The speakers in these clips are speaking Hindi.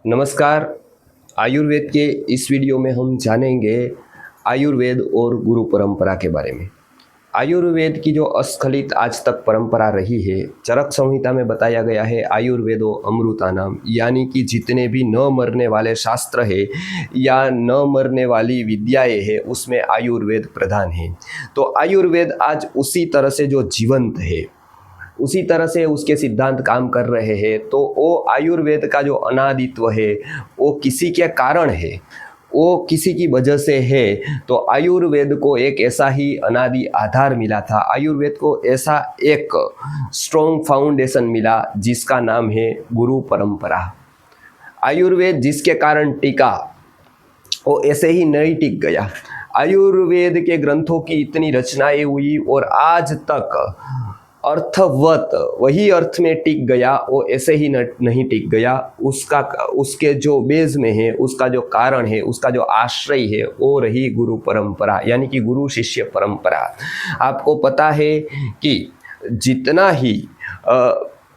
नमस्कार। आयुर्वेद के इस वीडियो में हम जानेंगे आयुर्वेद और गुरु परंपरा के बारे में। आयुर्वेद की जो अस्खलित आज तक परंपरा रही है, चरक संहिता में बताया गया है आयुर्वेदो अमृतानाम, यानी कि जितने भी न मरने वाले शास्त्र है या न मरने वाली विद्याएं हैं उसमें आयुर्वेद प्रधान है। तो आयुर्वेद आज उसी तरह से जो जीवंत है, उसी तरह से उसके सिद्धांत काम कर रहे हैं। तो वो आयुर्वेद का जो अनादित्व है वो किसी के कारण है, वो किसी की वजह से है। तो आयुर्वेद को एक ऐसा ही अनादि आधार मिला था, आयुर्वेद को ऐसा एक स्ट्रॉन्ग फाउंडेशन मिला जिसका नाम है गुरु परंपरा। आयुर्वेद जिसके कारण टिका वो ऐसे ही नहीं टिक गया। आयुर्वेद के ग्रंथों की इतनी रचनाएं हुई और आज तक अर्थवत वही अर्थ में टिक गया, वो ऐसे ही नहीं टिक गया। उसके जो बेज में है, उसका जो कारण है, उसका जो आश्रय है वो रही गुरु परंपरा, यानी कि गुरु शिष्य परंपरा। आपको पता है कि जितना ही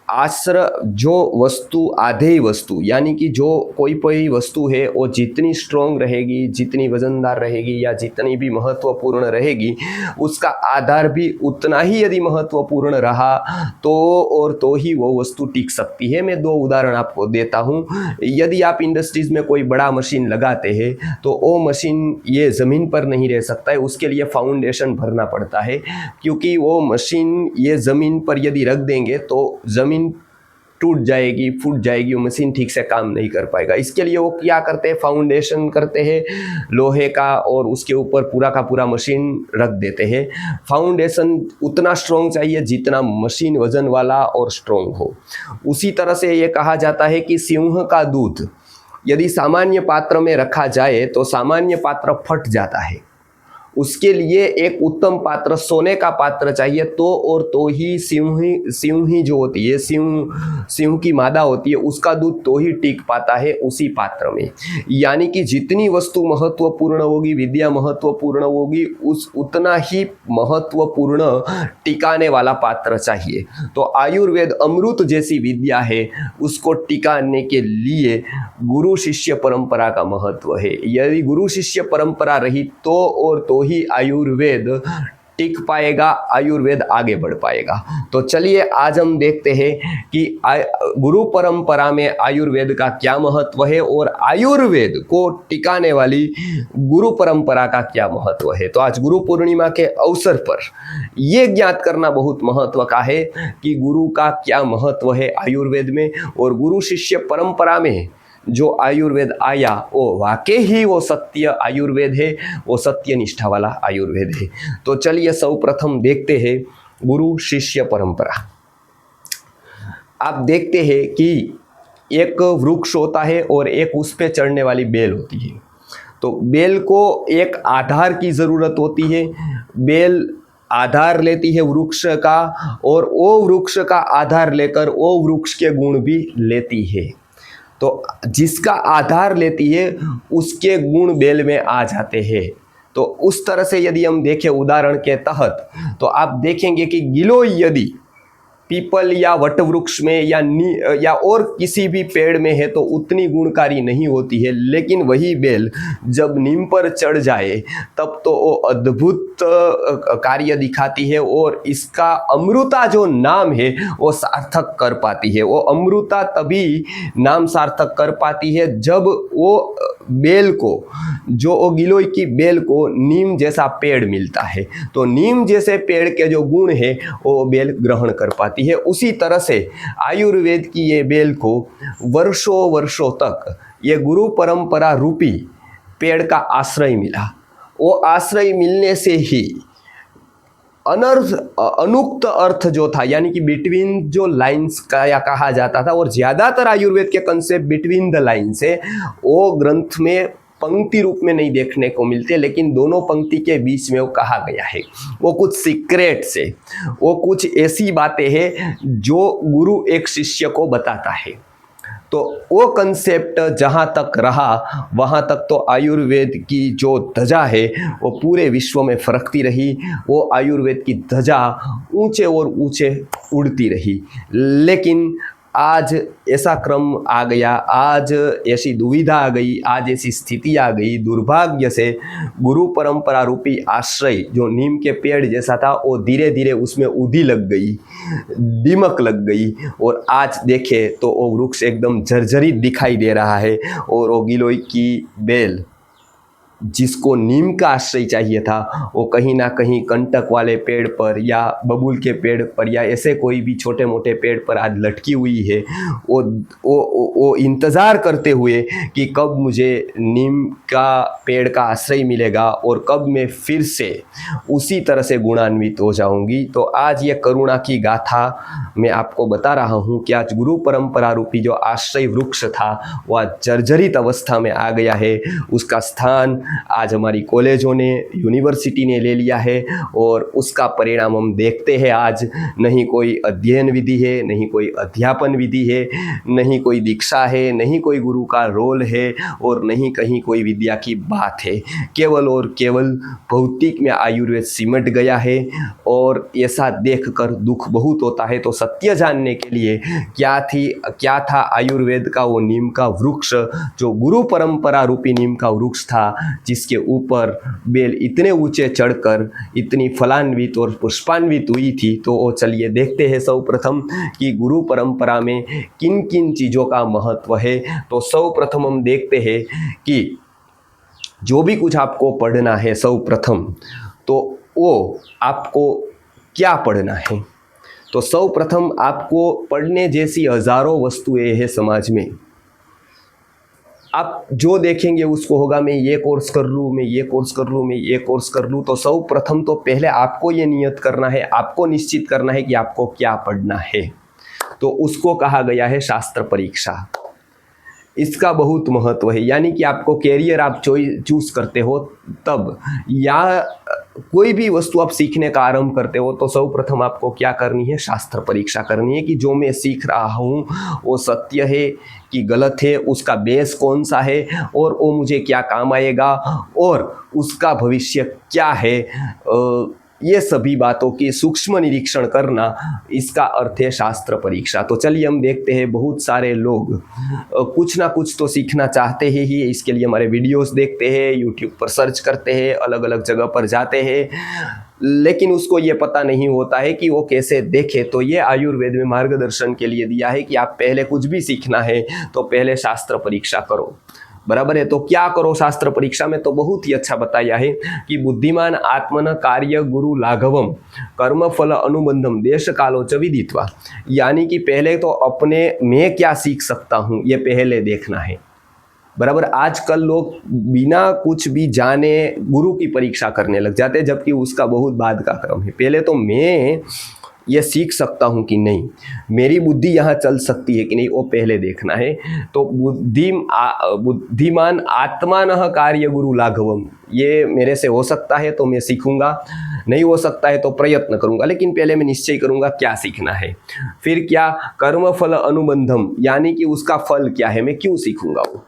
जो वस्तु आधेय वस्तु, यानी कि जो कोई वस्तु है वो जितनी स्ट्रॉन्ग रहेगी, जितनी वजनदार रहेगी या जितनी भी महत्वपूर्ण रहेगी, उसका आधार भी उतना ही यदि महत्वपूर्ण रहा तो ही वो वस्तु टिक सकती है। मैं दो उदाहरण आपको देता हूँ। यदि आप इंडस्ट्रीज में कोई बड़ा मशीन लगाते हैं तो वो मशीन ये ज़मीन पर नहीं रह सकता है, उसके लिए फाउंडेशन भरना पड़ता है, क्योंकि वो मशीन ये ज़मीन पर यदि रख देंगे तो ज़मीन टूट जाएगी, फूट जाएगी, वो मशीन ठीक से काम नहीं कर पाएगा। इसके लिए वो क्या करते हैं, फाउंडेशन करते हैं लोहे का और उसके ऊपर पूरा का पूरा मशीन रख देते हैं। फाउंडेशन उतना स्ट्रॉन्ग चाहिए जितना मशीन वजन वाला और स्ट्रॉन्ग हो। उसी तरह से ये कहा जाता है कि सिंह का दूध यदि सामान्य पात्र में रखा जाए तो सामान्य पात्र फट जाता है, उसके लिए एक उत्तम पात्र, सोने का पात्र चाहिए। तो ही सिंही जो होती है, सिंह की मादा होती है, उसका दूध तो ही टिक पाता है उसी पात्र में। यानी कि जितनी वस्तु महत्वपूर्ण होगी, विद्या महत्वपूर्ण होगी, उतना ही महत्वपूर्ण टिकाने वाला पात्र चाहिए। तो आयुर्वेद अमृत जैसी विद्या है, उसको टिकाने के लिए गुरु शिष्य परंपरा का महत्व है। यदि गुरु शिष्य परंपरा रही तो ही आयुर्वेद टिक पाएगा, आयुर्वेद आगे बढ़ पाएगा। तो चलिए आज हम देखते हैं कि गुरु परंपरा में आयुर्वेद का क्या महत्व है और आयुर्वेद को टिकाने वाली गुरु परंपरा का क्या महत्व है। तो आज गुरु पूर्णिमा के अवसर पर ये ज्ञात करना बहुत महत्व का है कि गुरु का क्या महत्व है आयुर्वेद में, और गुरु शिष्य परंपरा में जो आयुर्वेद आया वो वाकई ही वो सत्य आयुर्वेद है, वो सत्य निष्ठा वाला आयुर्वेद है। तो चलिए सर्वप्रथम देखते हैं गुरु शिष्य परंपरा। आप देखते हैं कि एक वृक्ष होता है और एक उस पे चढ़ने वाली बेल होती है। तो बेल को एक आधार की ज़रूरत होती है। बेल आधार लेती है वृक्ष का और वो वृक्ष का आधार लेकर वो वृक्ष के गुण भी लेती है। तो जिसका आधार लेती है उसके गुण बेल में आ जाते हैं। तो उस तरह से यदि हम देखें उदाहरण के तहत, तो आप देखेंगे कि गिलोय यदि पीपल या वट वृक्ष में या और किसी भी पेड़ में है तो उतनी गुणकारी नहीं होती है, लेकिन वही बेल जब नीम पर चढ़ जाए तब तो वो अद्भुत कार्य दिखाती है और इसका अमृता जो नाम है वो सार्थक कर पाती है। वो अमृता तभी नाम सार्थक कर पाती है जब वो बेल को, जो वो गिलोय की बेल को नीम जैसा पेड़ मिलता है। तो नीम जैसे पेड़ के जो गुण है वो बेल ग्रहण कर पाती है। उसी तरह से आयुर्वेद की ये बेल को वर्षों वर्षों तक ये गुरु परंपरा रूपी पेड़ का आश्रय मिला। वो आश्रय मिलने से ही अनुक्त अर्थ जो था, यानी कि बिटवीन जो लाइंस का या कहा जाता था, और ज़्यादातर आयुर्वेद के कंसेप्ट बिटवीन द लाइंस है, वो ग्रंथ में पंक्ति रूप में नहीं देखने को मिलते, लेकिन दोनों पंक्ति के बीच में वो कहा गया है। वो कुछ सीक्रेट्स है, वो कुछ ऐसी बातें हैं जो गुरु एक शिष्य को बताता है। तो वो कंसेप्ट जहाँ तक रहा वहाँ तक तो आयुर्वेद की जो ध्वजा है वो पूरे विश्व में फरकती रही। वो आयुर्वेद की ध्वजा ऊंचे और ऊंचे उड़ती रही। लेकिन आज ऐसा क्रम आ गया, आज ऐसी दुविधा आ गई, आज ऐसी स्थिति आ गई, दुर्भाग्य से गुरु परंपरा रूपी आश्रय जो नीम के पेड़ जैसा था वो धीरे धीरे उसमें उधी लग गई, दीमक लग गई, और आज देखे तो वो वृक्ष एकदम जर्जरित दिखाई दे रहा है। और वो गिलोय की बेल जिसको नीम का आश्रय चाहिए था वो कहीं ना कहीं कंटक वाले पेड़ पर या बबूल के पेड़ पर या ऐसे कोई भी छोटे मोटे पेड़ पर आज लटकी हुई है। वो इंतज़ार करते हुए कि कब मुझे नीम का पेड़ का आश्रय मिलेगा और कब मैं फिर से उसी तरह से गुणान्वित हो जाऊंगी। तो आज ये करुणा की गाथा मैं आपको बता रहा हूँ कि आज गुरु परंपरा रूपी जो आश्रय वृक्ष था वह जर्जरित अवस्था में आ गया है। उसका स्थान आज हमारी कॉलेजों ने, यूनिवर्सिटी ने ले लिया है और उसका परिणाम हम देखते हैं। आज नहीं कोई अध्ययन विधि है, नहीं कोई अध्यापन विधि है, नहीं कोई दीक्षा है, नहीं कोई गुरु का रोल है और नहीं कहीं कोई विद्या की बात है। केवल और केवल भौतिक में आयुर्वेद सिमट गया है और ऐसा देखकर दुख बहुत होता है। तो सत्य जानने के लिए क्या था आयुर्वेद का वो नीम का वृक्ष, जो गुरु परंपरा रूपी नीम का वृक्ष था, जिसके ऊपर बेल इतने ऊंचे चढ़कर इतनी फलान्वित और पुष्पान्वित हुई थी। तो वो चलिए देखते हैं सर्वप्रथम कि गुरु परंपरा में किन किन चीज़ों का महत्व है। तो सर्वप्रथम हम देखते हैं कि जो भी कुछ आपको पढ़ना है सर्वप्रथम तो वो आपको क्या पढ़ना है। तो सर्वप्रथम आपको पढ़ने जैसी हजारों वस्तुएं हैं समाज में। आप जो देखेंगे उसको होगा मैं ये कोर्स कर लूँ, मैं ये कोर्स कर लूँ, मैं ये कोर्स कर लूँ। तो सर्वप्रथम तो पहले आपको ये नियत करना है, आपको निश्चित करना है कि आपको क्या पढ़ना है। तो उसको कहा गया है शास्त्र परीक्षा। इसका बहुत महत्व है, यानी कि आपको कैरियर आप चूज करते हो तब, या कोई भी वस्तु आप सीखने का आरंभ करते हो तो सर्वप्रथम आपको क्या करनी है, शास्त्र परीक्षा करनी है कि जो मैं सीख रहा हूँ वो सत्य है कि गलत है, उसका बेस कौन सा है और वो मुझे क्या काम आएगा और उसका भविष्य क्या है। ये सभी बातों की सूक्ष्म निरीक्षण करना, इसका अर्थ है शास्त्र परीक्षा। तो चलिए हम देखते हैं, बहुत सारे लोग कुछ ना कुछ तो सीखना चाहते हैं ही, इसके लिए हमारे वीडियोस देखते हैं, यूट्यूब पर सर्च करते हैं, अलग अलग जगह पर जाते हैं, लेकिन उसको ये पता नहीं होता है कि वो कैसे देखे। तो ये आयुर्वेद में मार्गदर्शन के लिए दिया है कि आप पहले कुछ भी सीखना है तो पहले शास्त्र परीक्षा करो, बराबर है। तो क्या करो शास्त्र परीक्षा में, तो बहुत ही अच्छा बताया है कि बुद्धिमान आत्मन कार्य गुरु लाघवम कर्म फल अनुबंधम देश कालो च विदित्वा, यानी कि पहले तो अपने मैं क्या सीख सकता हूँ ये पहले देखना है, बराबर। आजकल लोग बिना कुछ भी जाने गुरु की परीक्षा करने लग जाते हैं, जबकि उसका बहुत बाद का क्रम है। पहले तो मैं ये सीख सकता हूँ कि नहीं, मेरी बुद्धि यहाँ चल सकती है कि नहीं, वो पहले देखना है। तो बुद्धिमान आत्मानः कार्य गुरु लाघवम, ये मेरे से हो सकता है तो मैं सीखूंगा, नहीं हो सकता है तो प्रयत्न करूंगा, लेकिन पहले मैं निश्चय करूंगा क्या सीखना है। फिर क्या, कर्म फल अनुबंधम, यानी कि उसका फल क्या है, मैं क्यों सीखूंगा वो,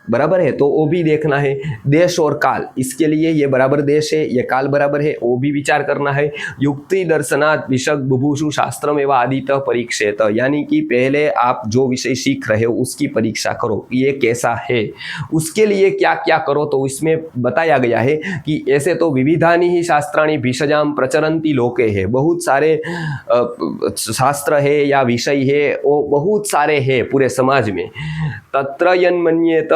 बराबर है। तो वो भी देखना है। देश और काल, इसके लिए ये बराबर देश है, ये काल बराबर है, वो भी विचार करना है। युक्ति दर्शनात् विशक बुभुषु शास्त्रम एवं आदितः परीक्षेत, यानी कि पहले आप जो विषय सीख रहे हो उसकी परीक्षा करो, ये कैसा है, उसके लिए क्या क्या करो। तो इसमें बताया गया है कि ऐसे तो विविधानि ही शास्त्राणि भिषजाम प्रचरन्ति लोके है, बहुत सारे शास्त्र है या विषय है, वो बहुत सारे है पूरे समाज में। तत्र यन्मन्येत,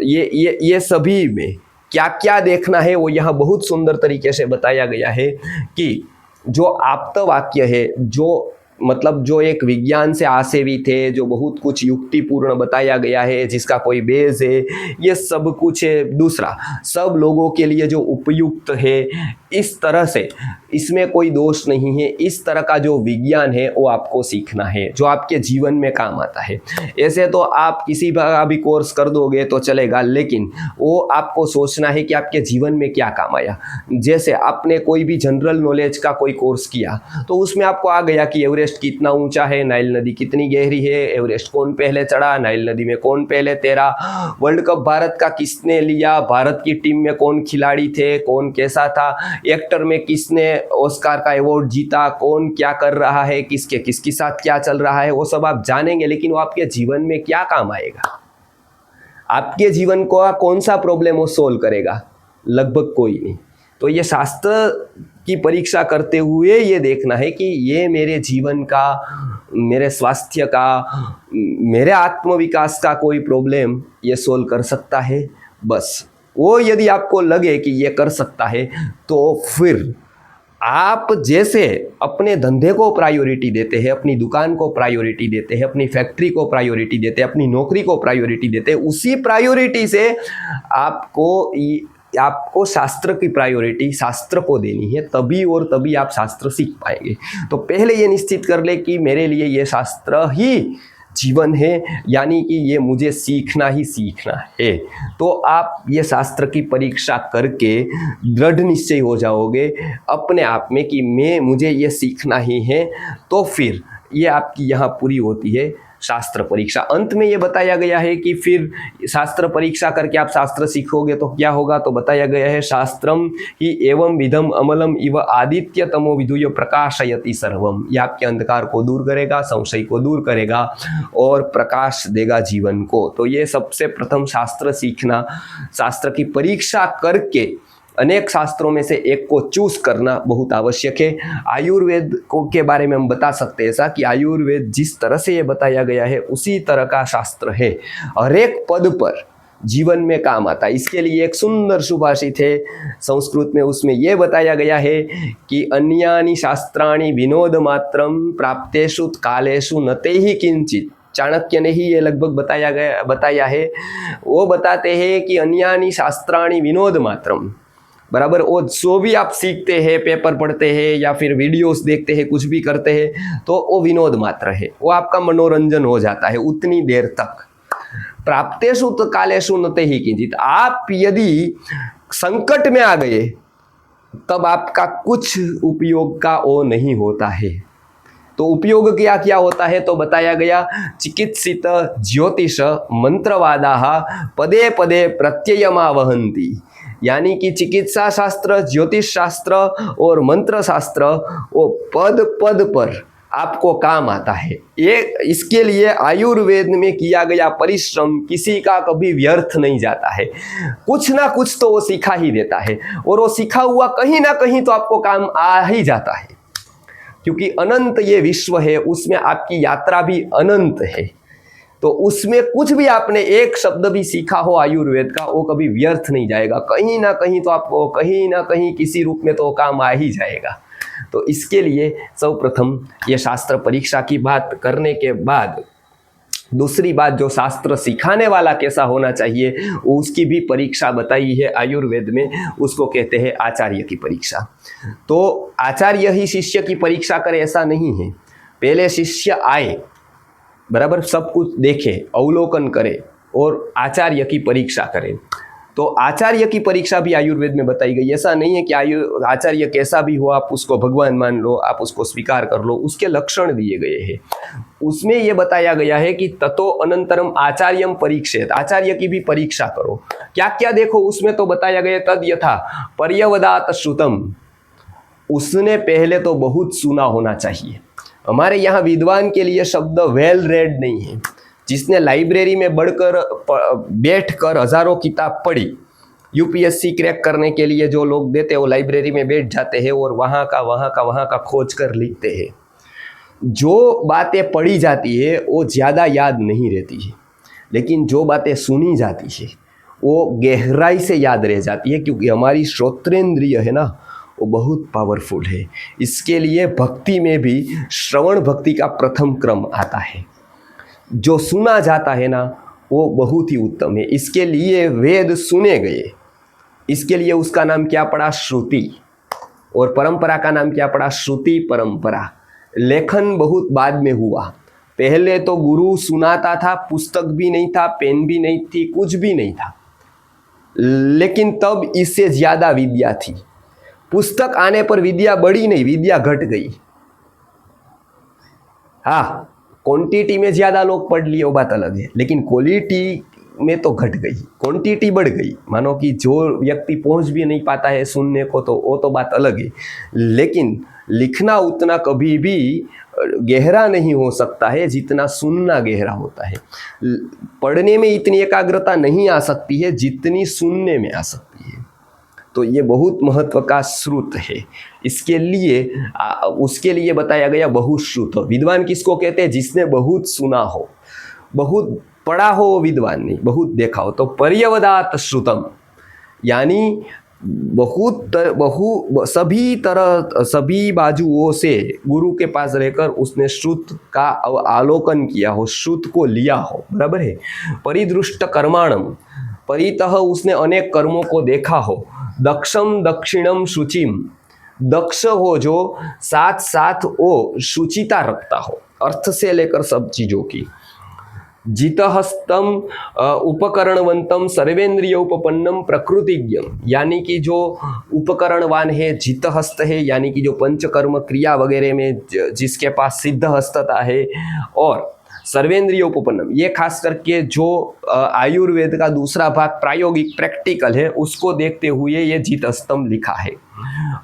ये सभी में क्या क्या देखना है वो यहाँ बहुत सुंदर तरीके से बताया गया है कि जो आप्त वाक्य है, जो मतलब जो एक विज्ञान से आसेवित है, जो बहुत कुछ युक्तिपूर्ण बताया गया है, जिसका कोई बेस है, ये सब कुछ है। दूसरा, सब लोगों के लिए जो उपयुक्त है, इस तरह से इसमें कोई दोष नहीं है, इस तरह का जो विज्ञान है वो आपको सीखना है, जो आपके जीवन में काम आता है। ऐसे तो आप किसी का भी कोर्स कर दोगे तो चलेगा, लेकिन वो आपको सोचना है कि आपके जीवन में क्या काम आया। जैसे आपने कोई भी जनरल नॉलेज का कोई कोर्स किया तो उसमें आपको आ गया कि एवरेस्ट एवरेस्ट कितना ऊंचा है, नाइल नदी कितनी गहरी है, एवरेस्ट कौन पहले चढ़ा, नाइल नदी में कौन पहले तैरा, वर्ल्ड कप भारत का किसने लिया, भारत की टीम में कौन खिलाड़ी थे, कौन कैसा था, एक्टर में किसने ऑस्कार का अवार्ड जीता, कौन क्या कर रहा है, किसके साथ क्या चल रहा है, वो सब आप जानेंगे, लेकिन वो आपके जीवन में क्या काम आएगा? आपके जीवन को कौन सा प्रॉब्लम वो सोल्व करेगा? लगभग कोई नहीं। तो ये शास्त्र की परीक्षा करते हुए ये देखना है कि ये मेरे जीवन का, मेरे स्वास्थ्य का, मेरे आत्मविकास का कोई प्रॉब्लम ये सोल्व कर सकता है। बस वो यदि आपको लगे कि ये कर सकता है तो फिर आप जैसे अपने धंधे को प्रायोरिटी देते हैं, अपनी दुकान को प्रायोरिटी देते हैं, अपनी फैक्ट्री को प्रायोरिटी देते हैं, अपनी नौकरी को प्रायोरिटी देते हैं, उसी प्रायोरिटी से आपको शास्त्र की प्रायोरिटी शास्त्र को देनी है, तभी और तभी आप शास्त्र सीख पाएंगे। तो पहले ये निश्चित कर ले कि मेरे लिए ये शास्त्र ही जीवन है, यानी कि ये मुझे सीखना ही सीखना है। तो आप ये शास्त्र की परीक्षा करके दृढ़ निश्चय हो जाओगे अपने आप में कि मुझे ये सीखना ही है। तो फिर ये आपकी यहाँ पूरी होती है शास्त्र परीक्षा। अंत में ये बताया गया है कि फिर शास्त्र परीक्षा करके आप शास्त्र सीखोगे तो क्या होगा, तो बताया गया है शास्त्रम ही एवं विधम अमलम इव आदित्य तमो विधुय प्रकाशयति सर्वम। ये आपके अंधकार को दूर करेगा, संशय को दूर करेगा और प्रकाश देगा जीवन को। तो ये सबसे प्रथम शास्त्र सीखना, शास्त्र की परीक्षा करके अनेक शास्त्रों में से एक को चूज करना बहुत आवश्यक है। आयुर्वेद को के बारे में हम बता सकते हैं ऐसा कि आयुर्वेद जिस तरह से ये बताया गया है उसी तरह का शास्त्र है, हर एक पद पर जीवन में काम आता है। इसके लिए एक सुंदर सुभाषित है संस्कृत में, उसमें यह बताया गया है कि अन्यानि शास्त्राणि विनोद मात्रम प्राप्तेषु कालेषु नते ही किंचित। चाणक्य ने ही ये लगभग बताया है। वो बताते हैं कि अन्यानि शास्त्राणि विनोद मात्रम, बराबर, वो जो भी आप सीखते हैं, पेपर पढ़ते हैं या फिर वीडियोस देखते हैं, कुछ भी करते हैं, तो वो विनोद मात्र है, वो आपका मनोरंजन हो जाता है उतनी देर तक। प्राप्तेषु तो कालेषु नते ही किंचित। आप यदि संकट में आ गए तब आपका कुछ उपयोग का वो नहीं होता है। तो उपयोग क्या क्या होता है, तो बताया गया चिकित्सित ज्योतिष मंत्रवादाः पदे पदे प्रत्ययमा वहन्ति। यानी कि चिकित्सा शास्त्र, ज्योतिष शास्त्र और मंत्र शास्त्र वो पद पद पर आपको काम आता है। ये इसके लिए आयुर्वेद में किया गया परिश्रम किसी का कभी व्यर्थ नहीं जाता है। कुछ ना कुछ तो वो सिखा ही देता है, और वो सीखा हुआ कहीं ना कहीं तो आपको काम आ ही जाता है, क्योंकि अनंत ये विश्व है, उसमें आपकी यात्रा भी अनंत है। तो उसमें कुछ भी आपने एक शब्द भी सीखा हो आयुर्वेद का, वो कभी व्यर्थ नहीं जाएगा, कहीं ना कहीं तो आपको कहीं ना कहीं किसी रूप में तो काम आ ही जाएगा। तो इसके लिए सर्वप्रथम ये शास्त्र परीक्षा की बात करने के बाद दूसरी बात, जो शास्त्र सिखाने वाला कैसा होना चाहिए उसकी भी परीक्षा बताई है आयुर्वेद में, उसको कहते हैं आचार्य की परीक्षा। तो आचार्य ही शिष्य की परीक्षा करे ऐसा नहीं है, पहले शिष्य आए, बराबर, सब कुछ देखे, अवलोकन करे और आचार्य की परीक्षा करे। तो आचार्य की परीक्षा भी आयुर्वेद में बताई गई। ऐसा नहीं है कि आचार्य कैसा भी हो आप उसको भगवान मान लो, आप उसको स्वीकार कर लो, उसके लक्षण दिए गए हैं। उसमें यह बताया गया है कि ततो अनंतरम आचार्यम परीक्षेत, आचार्य की भी परीक्षा करो। क्या क्या देखो उसमें, तो बताया गया तद यथा पर्यवदात श्रुतम, उसने पहले तो बहुत सुना होना चाहिए। हमारे यहाँ विद्वान के लिए शब्द वेल रेड नहीं है। जिसने लाइब्रेरी में बैठकर हजारों किताब पढ़ी, यूपीएससी क्रैक करने के लिए जो लोग देते हैं वो लाइब्रेरी में बैठ जाते हैं और वहाँ का खोज कर लिखते हैं। जो बातें पढ़ी जाती है वो ज़्यादा याद नहीं रहती है, लेकिन जो बातें सुनी जाती है वो गहराई से याद रह जाती है, क्योंकि हमारी श्रोत्रेंद्रिय है ना, वो बहुत पावरफुल है। इसके लिए भक्ति में भी श्रवण भक्ति का प्रथम क्रम आता है। जो सुना जाता है ना वो बहुत ही उत्तम है। इसके लिए वेद सुने गए, इसके लिए उसका नाम क्या पड़ा, श्रुति, और परंपरा का नाम क्या पड़ा, श्रुति परंपरा। लेखन बहुत बाद में हुआ, पहले तो गुरु सुनाता था, पुस्तक भी नहीं था, पेन भी नहीं थी, कुछ भी नहीं था, लेकिन तब इससे ज्यादा विद्या थी। पुस्तक आने पर विद्या बढ़ी नहीं, विद्या घट गई। हाँ, क्वांटिटी में ज़्यादा लोग पढ़ लिए वो बात अलग है, लेकिन क्वालिटी में तो घट गई, क्वांटिटी बढ़ गई। मानो कि जो व्यक्ति पहुंच भी नहीं पाता है सुनने को, तो वो तो बात अलग है, लेकिन लिखना उतना कभी भी गहरा नहीं हो सकता है जितना सुनना गहरा होता है। पढ़ने में इतनी एकाग्रता नहीं आ सकती है जितनी सुनने में आ सकती है। तो ये बहुत महत्व का श्रुत है। इसके लिए उसके लिए बताया गया बहुश्रुत। विद्वान किसको कहते हैं? जिसने बहुत सुना हो, बहुत पढ़ा हो, विद्वान नहीं, बहुत देखा हो। तो पर्यवदात श्रुतम, यानी सभी बाजुओं से गुरु के पास रहकर उसने श्रुत का आलोकन किया हो, श्रुत को लिया हो, बराबर है। परिदृष्ट कर्माणम, परितः उसने अनेक कर्मों को देखा हो। दक्षम दक्षिणम शुचिम, दक्ष हो जो साथ साथ वो शुचिता रखता हो, अर्थ से लेकर सब चीजों की। जितहस्तम उपकरणवंतम सर्वेंद्रिय उपपन्नम प्रकृतिज्ञम, यानी कि जो उपकरणवान है, जितहस्त है, यानी कि जो पंचकर्म क्रिया वगैरह में जिसके पास सिद्ध हस्तता है, और सर्वेंद्रिय उपपन्नम, ये खास करके जो आयुर्वेद का दूसरा भाग प्रायोगिक प्रैक्टिकल है उसको देखते हुए ये जितहस्तम लिखा है।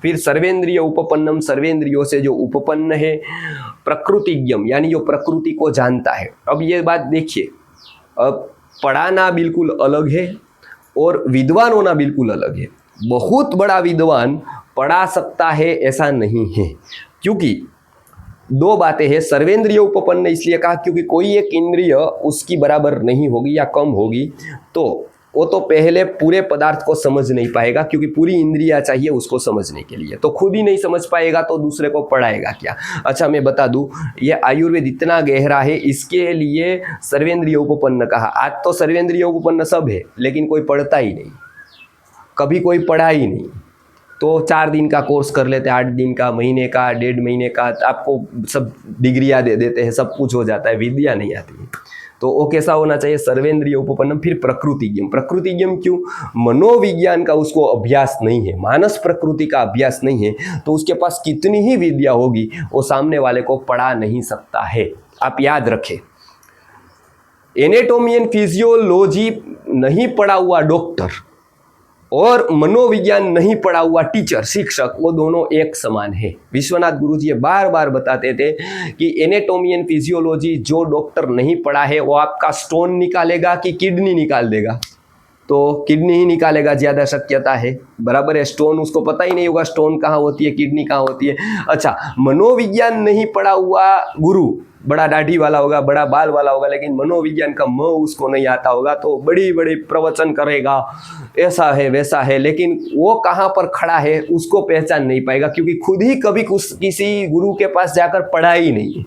फिर सर्वेंद्रिय उपपन्नम, सर्वेंद्रियों से जो उपपन्न है। प्रकृतिज्ञम, यानी जो प्रकृति को जानता है। अब ये बात देखिए, अब पढ़ाना बिल्कुल अलग है और विद्वान होना बिल्कुल अलग है। बहुत बड़ा विद्वान पढ़ा सकता है ऐसा नहीं है, क्योंकि दो बातें हैं। सर्वेंद्रिय उपपन्न इसलिए कहा क्योंकि कोई एक इंद्रिय उसकी बराबर नहीं होगी या कम होगी, तो वो तो पहले पूरे पदार्थ को समझ नहीं पाएगा, क्योंकि पूरी इंद्रियां चाहिए उसको समझने के लिए। तो खुद ही नहीं समझ पाएगा तो दूसरे को पढ़ाएगा क्या। अच्छा, मैं बता दूं, ये आयुर्वेद इतना गहरा है, इसके लिए सर्वेंद्रिय उपपन्न कहा। आज तो सर्वेंद्रिय उपपन्न सब है, लेकिन कोई पढ़ता ही नहीं, कभी कोई पढ़ा ही नहीं। तो 4 दिन का कोर्स कर लेते हैं, 8 दिन का, महीने का, 1.5 महीने का, आपको सब डिग्रियां दे देते हैं, सब कुछ हो जाता है, विद्या नहीं आती। तो वो कैसा होना चाहिए? सर्वेंद्रिय उपपन्नम। फिर प्रकृतिज्ञम। प्रकृतिज्ञम क्यों? मनोविज्ञान का उसको अभ्यास नहीं है, मानस प्रकृति का अभ्यास नहीं है, तो उसके पास कितनी ही विद्या होगी वो सामने वाले को पढ़ा नहीं सकता है। आप याद रखें, एनाटॉमी एंड फिजियोलॉजी नहीं पढ़ा हुआ डॉक्टर और मनोविज्ञान नहीं पढ़ा हुआ टीचर, शिक्षक, वो दोनों एक समान है। विश्वनाथ गुरुजी ये बार बार बताते थे कि एनाटॉमी एंड फिजियोलॉजी जो डॉक्टर नहीं पढ़ा है वो आपका स्टोन निकालेगा कि किडनी निकाल देगा? तो किडनी ही निकालेगा, ज़्यादा शक्यता है, बराबर है। स्टोन उसको पता ही नहीं होगा स्टोन कहाँ होती है, किडनी कहाँ होती है। अच्छा, मनोविज्ञान नहीं पढ़ा हुआ गुरु बड़ा दाढ़ी वाला होगा, बड़ा बाल वाला होगा, लेकिन मनोविज्ञान का म उसको नहीं आता होगा, तो बड़ी बड़ी प्रवचन करेगा, ऐसा है वैसा है, लेकिन वो कहाँ पर खड़ा है उसको पहचान नहीं पाएगा, क्योंकि खुद ही कभी किसी गुरु के पास जाकर पढ़ा ही नहीं है।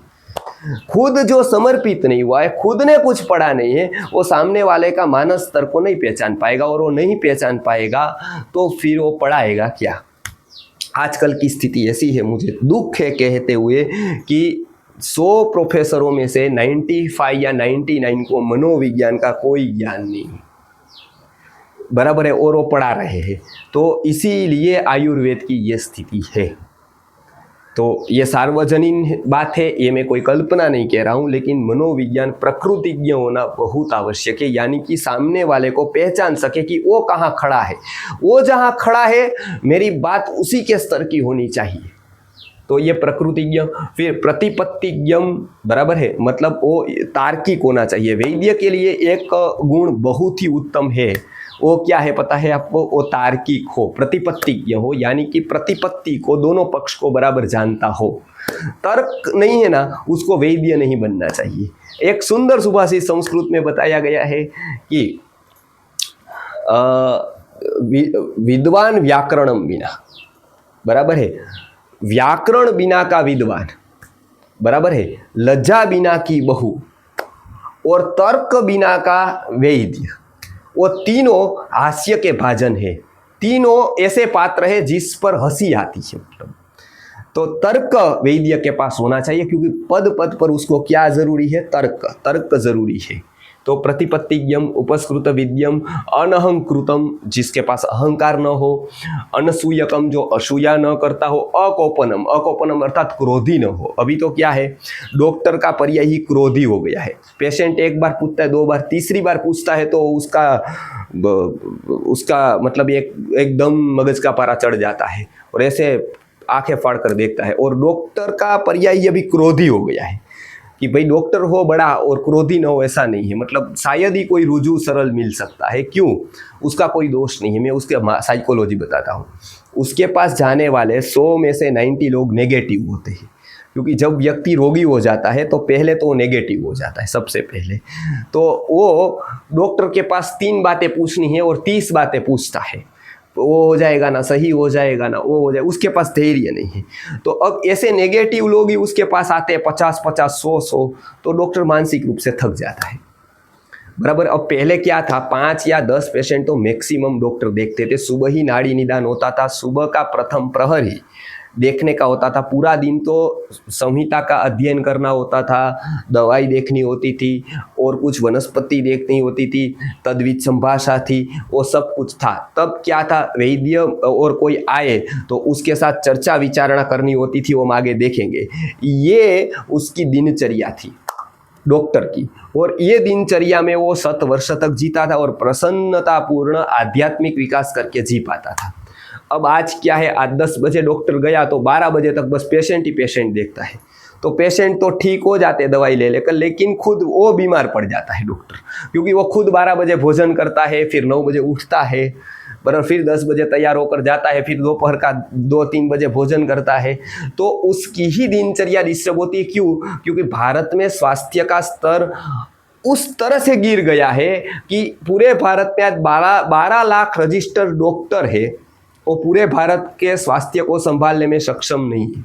खुद जो समर्पित नहीं हुआ है, खुद ने कुछ पढ़ा नहीं है, वो सामने वाले का मानस स्तर को नहीं पहचान पाएगा, और वो नहीं पहचान पाएगा तो फिर वो पढ़ाएगा क्या। आजकल की स्थिति ऐसी है, मुझे दुख है कहते हुए कि 100 प्रोफेसरों में से 95 या 99 को मनोविज्ञान का कोई ज्ञान नहीं, बराबर है, और वो पढ़ा रहे हैं। तो इसीलिए आयुर्वेद की ये स्थिति है। तो ये सार्वजनीन बात है, ये मैं कोई कल्पना नहीं कह रहा हूँ, लेकिन मनोविज्ञान प्रकृतिज्ञ होना बहुत आवश्यक है, यानी कि सामने वाले को पहचान सके कि वो कहाँ खड़ा है, वो जहाँ खड़ा है मेरी बात उसी के स्तर की होनी चाहिए। तो ये प्रकृतिज्ञ। फिर प्रतिपत्तिज्ञम, बराबर है, मतलब वो तार्किक होना चाहिए। वैद्य के लिए एक गुण बहुत ही उत्तम है, वो क्या है पता है आपको? वो तार्किक हो, प्रतिपत्तिज्ञ हो, यानी कि प्रतिपत्ति को, दोनों पक्ष को बराबर जानता हो। तर्क नहीं है ना, उसको वैद्य नहीं बनना चाहिए। एक सुंदर सुभाषित संस्कृत में बताया गया है कि विद्वान व्याकरणम बिना, बराबर है, व्याकरण बिना का विद्वान, बराबर है, लज्जा बिना की बहू, और तर्क बिना का वैद्य, वो तीनों हास्य के भाजन है। तीनों ऐसे पात्र है जिस पर हंसी आती है। तो तर्क वैद्य के पास होना चाहिए, क्योंकि पद पद पर उसको क्या जरूरी है? तर्क जरूरी है। तो प्रतिपत्तिज्ञम, उपस्कृत विद्यम, अनहंकृतम जिसके पास अहंकार न हो, अनसूयकम जो असूया न करता हो, अकोपनम, अकोपनम अर्थात क्रोधी न हो। अभी तो क्या है, डॉक्टर का पर्याय ही क्रोधी हो गया है। पेशेंट एक बार पूछता है, 2 बार, तीसरी बार पूछता है तो उसका मतलब एकदम मगज का पारा चढ़ जाता है और ऐसे आंखें फाड़ कर देखता है। और डॉक्टर का पर्याय अभी क्रोधी हो गया है कि भाई डॉक्टर हो बड़ा और क्रोधी न हो, ऐसा नहीं है। मतलब शायद ही कोई रुजू सरल मिल सकता है। क्यों? उसका कोई दोष नहीं है। मैं उसके साइकोलॉजी बताता हूँ। उसके पास जाने वाले 100 में से 90 लोग नेगेटिव होते हैं, क्योंकि जब व्यक्ति रोगी हो जाता है तो पहले तो वो नेगेटिव हो जाता है सबसे पहले। तो वो डॉक्टर के पास 3 बातें पूछनी है और 30 बातें पूछता है। वो हो जाएगा ना, सही हो जाएगा ना, वो हो जाएगा, उसके पास धैर्य नहीं है। तो अब ऐसे नेगेटिव लोग ही उसके पास आते हैं 50-50, 100-100, तो डॉक्टर मानसिक रूप से थक जाता है। बराबर। अब पहले क्या था, 5 या 10 पेशेंट तो मैक्सिमम डॉक्टर देखते थे। सुबह ही नाड़ी निदान होता था, सुबह का प्रथम प्रहर ही देखने का होता था। पूरा दिन तो संहिता का अध्ययन करना होता था, दवाई देखनी होती थी और कुछ वनस्पति देखनी होती थी, तद्वित संभाषा थी, वो सब कुछ था। तब क्या था, वैद्य और कोई आए तो उसके साथ चर्चा विचारणा करनी होती थी, वो हम आगे देखेंगे। ये उसकी दिनचर्या थी डॉक्टर की, और ये दिनचर्या में वो 100 वर्ष तक जीता था और प्रसन्नतापूर्ण आध्यात्मिक विकास करके जी पाता था। अब आज क्या है, आज 10 बजे डॉक्टर गया तो 12 बजे तक बस पेशेंट ही पेशेंट देखता है। तो पेशेंट तो ठीक हो जाते दवाई ले लेकर, लेकिन खुद वो बीमार पड़ जाता है डॉक्टर, क्योंकि वो खुद 12 बजे भोजन करता है, फिर 9 बजे उठता है, बराबर, फिर 10 बजे तैयार होकर जाता है, फिर दोपहर का 2-3 बजे भोजन करता है। तो उसकी ही दिनचर्या डिस्टर्ब होती है। क्यों? क्योंकि भारत में स्वास्थ्य का स्तर उस तरह से गिर गया है कि पूरे भारत में आज 12 लाख रजिस्टर्ड डॉक्टर है, वो पूरे भारत के स्वास्थ्य को संभालने में सक्षम नहीं है।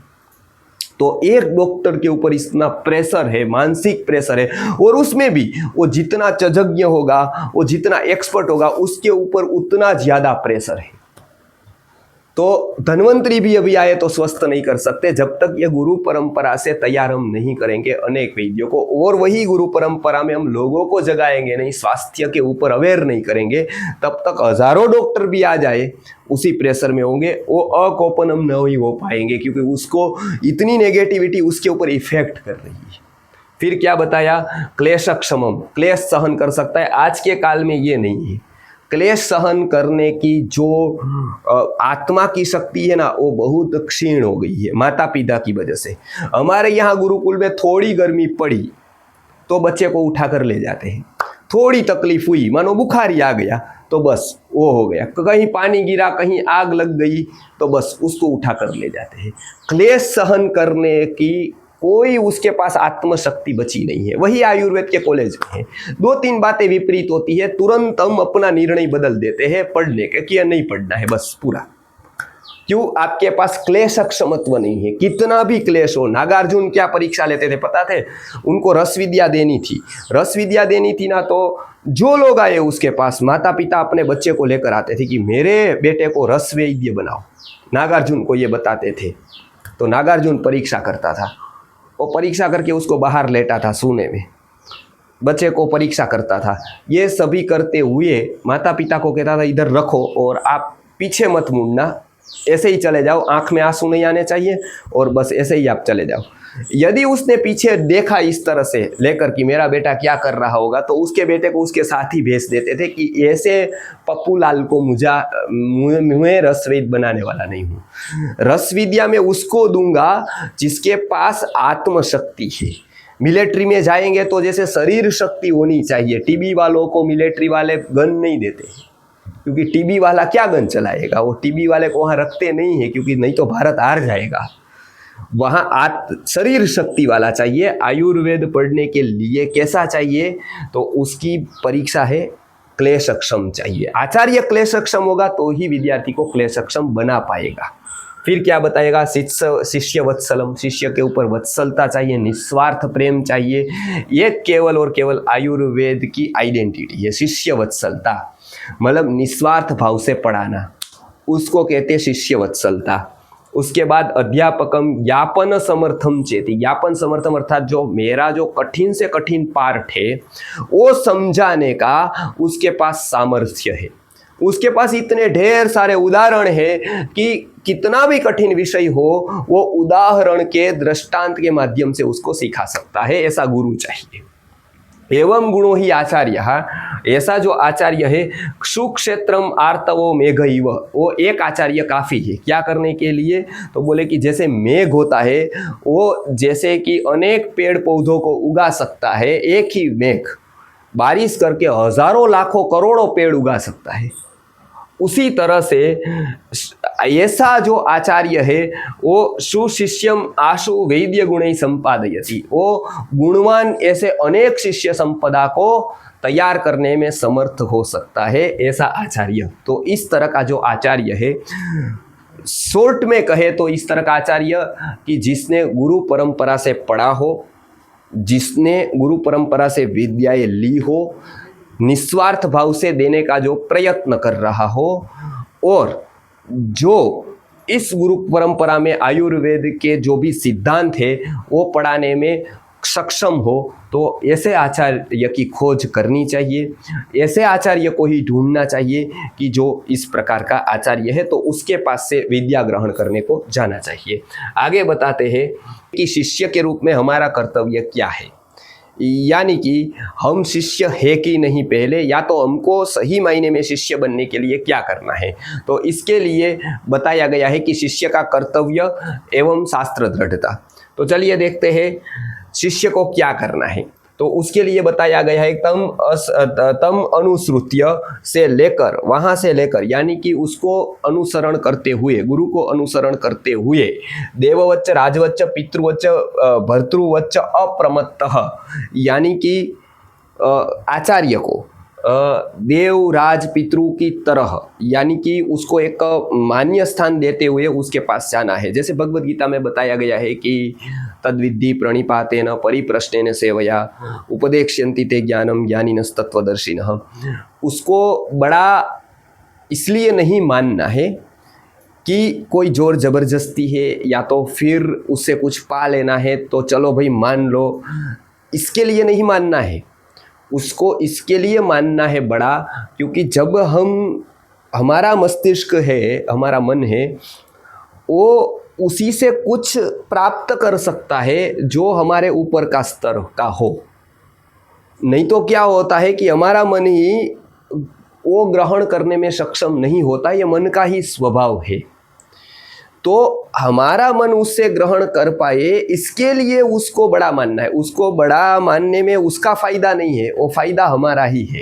तो एक डॉक्टर के ऊपर इतना प्रेशर है, मानसिक प्रेशर है, और उसमें भी वो जितना तज्ञ होगा, वो जितना एक्सपर्ट होगा, उसके ऊपर उतना ज्यादा प्रेशर है। तो धन्वंतरी भी अभी आए तो स्वस्थ नहीं कर सकते जब तक ये गुरु परंपरा से तैयार हम नहीं करेंगे अनेक वैद्यों को, और वही गुरु परंपरा में हम लोगों को जगाएंगे नहीं, स्वास्थ्य के ऊपर अवेयर नहीं करेंगे, तब तक हजारों डॉक्टर भी आ जाए उसी प्रेशर में होंगे, वो अकोपनम नहीं हो पाएंगे, क्योंकि उसको इतनी नेगेटिविटी उसके ऊपर इफेक्ट कर रही है। फिर क्या बताया, क्लेशक्षमम, क्लेश सहन कर सकता है। आज के काल में ये नहीं है। क्लेश सहन करने की जो आत्मा की शक्ति है ना, वो बहुत क्षीण हो गई है माता पिता की वजह से। हमारे यहाँ गुरुकुल में थोड़ी गर्मी पड़ी तो बच्चे को उठा कर ले जाते हैं, थोड़ी तकलीफ हुई, मानो बुखार ही आ गया तो बस वो हो गया, कहीं पानी गिरा, कहीं आग लग गई तो बस उसको उठा कर ले जाते हैं। क्लेश सहन करने की कोई उसके पास आत्मशक्ति बची नहीं है। वही आयुर्वेद के कॉलेज में है, 2-3 बातें विपरीत होती है, तुरंत हम अपना निर्णय बदल देते हैं पढ़ने के कि नहीं पढ़ना है बस पूरा। क्यों? आपके पास क्लेश क्षमत्व नहीं है। कितना भी क्लेश हो, नागार्जुन क्या परीक्षा लेते थे पता थे? उनको रस विद्या देनी थी। रस विद्या देनी थी ना, तो जो लोग आए उसके पास, माता पिता अपने बच्चे को लेकर आते थे कि मेरे बेटे को रस वैद्य बनाओ, नागार्जुन को ये बताते थे। तो नागार्जुन परीक्षा करता था, वो परीक्षा करके उसको बाहर लेटा था सोने में, बच्चे को परीक्षा करता था। ये सभी करते हुए माता पिता को कहता था इधर रखो और आप पीछे मत मुड़ना, ऐसे ही चले जाओ, आंख में आंसू नहीं आने चाहिए और बस ऐसे ही आप चले जाओ। यदि उसने पीछे देखा इस तरह से लेकर कि मेरा बेटा क्या कर रहा होगा, तो उसके बेटे को उसके साथ ही भेज देते थे कि ऐसे पप्पू लाल को मैं रसवेद बनाने वाला नहीं हूँ। रस विद्या में उसको दूंगा जिसके पास आत्मशक्ति है। मिलिट्री में जाएंगे तो जैसे शरीर शक्ति होनी चाहिए। टीबी वालों को मिलिट्री वाले गन नहीं देते, क्योंकि टीबी वाला क्या गन चलाएगा, वो टीबी वाले को वहाँ रखते नहीं है, क्योंकि नहीं तो भारत हार जाएगा। वहाँ शरीर शक्ति वाला चाहिए। आयुर्वेद पढ़ने के लिए कैसा चाहिए, तो उसकी परीक्षा है क्लेश सक्षम चाहिए। आचार्य क्लेश सक्षम होगा तो ही विद्यार्थी को क्लेश सक्षम बना पाएगा। फिर क्या बताएगा, शिष्य वत्सलम, शिष्य के ऊपर वत्सलता चाहिए, निस्वार्थ प्रेम चाहिए। ये केवल और केवल आयुर्वेद की आइडेंटिटी है, शिष्य वत्सलता, मतलब निस्वार्थ भाव से पढ़ाना, उसको कहते हैं शिष्य वत्सलता। उसके बाद अध्यापकम ज्ञापन समर्थम चेति, ज्ञापन समर्थम अर्थात जो मेरा जो कठिन से कठिन पाठ है वो समझाने का उसके पास सामर्थ्य है। उसके पास इतने ढेर सारे उदाहरण है कि कितना भी कठिन विषय हो वो उदाहरण के दृष्टांत के माध्यम से उसको सिखा सकता है, ऐसा गुरु चाहिए। एवं गुणो ही आचार्य, ऐसा जो आचार्य है, सुक्षेत्रम आर्तवो मेघइव, वो एक आचार्य काफ़ी है क्या करने के लिए, तो बोले कि जैसे मेघ होता है वो जैसे कि अनेक पेड़ पौधों को उगा सकता है, एक ही मेघ बारिश करके हजारों लाखों करोड़ों पेड़ उगा सकता है, उसी तरह से ऐसा जो आचार्य है वो सुशिष्यम आशु वैद्य गुण संपादयति, वो गुणवान ऐसे अनेक शिष्य संपदा को तैयार करने में समर्थ हो सकता है, ऐसा आचार्य। तो इस तरह का जो आचार्य है, शॉर्ट में कहे तो इस तरह का आचार्य कि जिसने गुरु परंपरा से पढ़ा हो, जिसने गुरु परंपरा से विद्याएं ली हो, निस्वार्थ भाव से देने का जो प्रयत्न कर रहा हो, और जो इस गुरु परंपरा में आयुर्वेद के जो भी सिद्धांत है वो पढ़ाने में सक्षम हो, तो ऐसे आचार्य की खोज करनी चाहिए, ऐसे आचार्य को ही ढूंढना चाहिए कि जो इस प्रकार का आचार्य है, तो उसके पास से विद्या ग्रहण करने को जाना चाहिए। आगे बताते हैं कि शिष्य के रूप में हमारा कर्तव्य क्या है, यानी कि हम शिष्य है कि नहीं पहले, या तो हमको सही मायने में शिष्य बनने के लिए क्या करना है। तो इसके लिए बताया गया है कि शिष्य का कर्तव्य एवं शास्त्र दृढ़ता। तो चलिए देखते हैं शिष्य को क्या करना है। तो उसके लिए बताया गया है तम अनुसृत्य से लेकर, वहाँ से लेकर यानी कि उसको अनुसरण करते हुए, गुरु को अनुसरण करते हुए, देववच्च राजवच्च पितृवच्च भर्तृवच्च अप्रमत्तः, यानी कि आचार्य को देव राज पितृ की तरह, यानी कि उसको एक मान्य स्थान देते हुए उसके पास जाना है। जैसे भगवद गीता में बताया गया है कि तद्विद्धि प्रणिपातेन परिप्रश्नेन सेवया उपदेक्ष्यन्ति ते ज्ञानम ज्ञानिनस्तत्वदर्शिनः। उसको बड़ा इसलिए नहीं मानना है कि कोई जोर जबरदस्ती है या तो फिर उससे कुछ पा लेना है तो चलो भाई मान लो, इसके लिए नहीं मानना है। उसको इसके लिए मानना है बड़ा, क्योंकि जब हमारा मस्तिष्क है, हमारा मन है, वो उसी से कुछ प्राप्त कर सकता है जो हमारे ऊपर का स्तर का हो। नहीं तो क्या होता है कि हमारा मन ही वो ग्रहण करने में सक्षम नहीं होता, ये मन का ही स्वभाव है। तो हमारा मन उससे ग्रहण कर पाए इसके लिए उसको बड़ा मानना है। उसको बड़ा मानने में उसका फायदा नहीं है, वो फायदा हमारा ही है।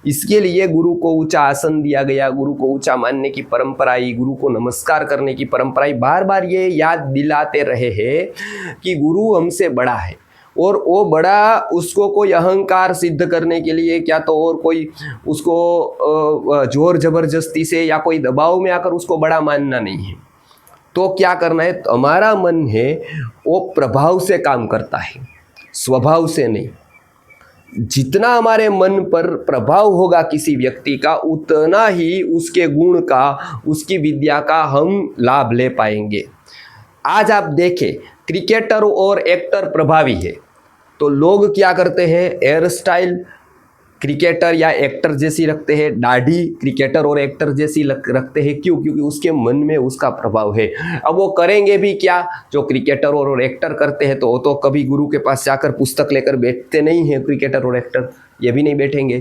इसके लिए गुरु को ऊंचा आसन दिया गया, गुरु को ऊंचा मानने की परंपरा आई, गुरु को नमस्कार करने की परंपरा आई। बार बार ये याद दिलाते रहे हैं कि गुरु हमसे बड़ा है, और वो बड़ा उसको कोई अहंकार सिद्ध करने के लिए क्या तो और कोई उसको जोर जबरदस्ती से या कोई दबाव में आकर उसको बड़ा मानना नहीं है। तो क्या करना है, तो हमारा मन है वो प्रभाव से काम करता है, स्वभाव से नहीं। जितना हमारे मन पर प्रभाव होगा किसी व्यक्ति का, उतना ही उसके गुण का, उसकी विद्या का हम लाभ ले पाएंगे। आज आप देखें क्रिकेटर और एक्टर प्रभावी है तो लोग क्या करते हैं, हेयर स्टाइल क्रिकेटर या एक्टर जैसी रखते हैं, दाढ़ी क्रिकेटर और एक्टर जैसी रखते हैं। क्यों? क्योंकि उसके मन में उसका प्रभाव है। अब वो करेंगे भी क्या, जो क्रिकेटर और एक्टर करते हैं, तो वो तो कभी गुरु के पास जाकर पुस्तक लेकर बैठते नहीं हैं। क्रिकेटर और एक्टर ये भी नहीं बैठेंगे।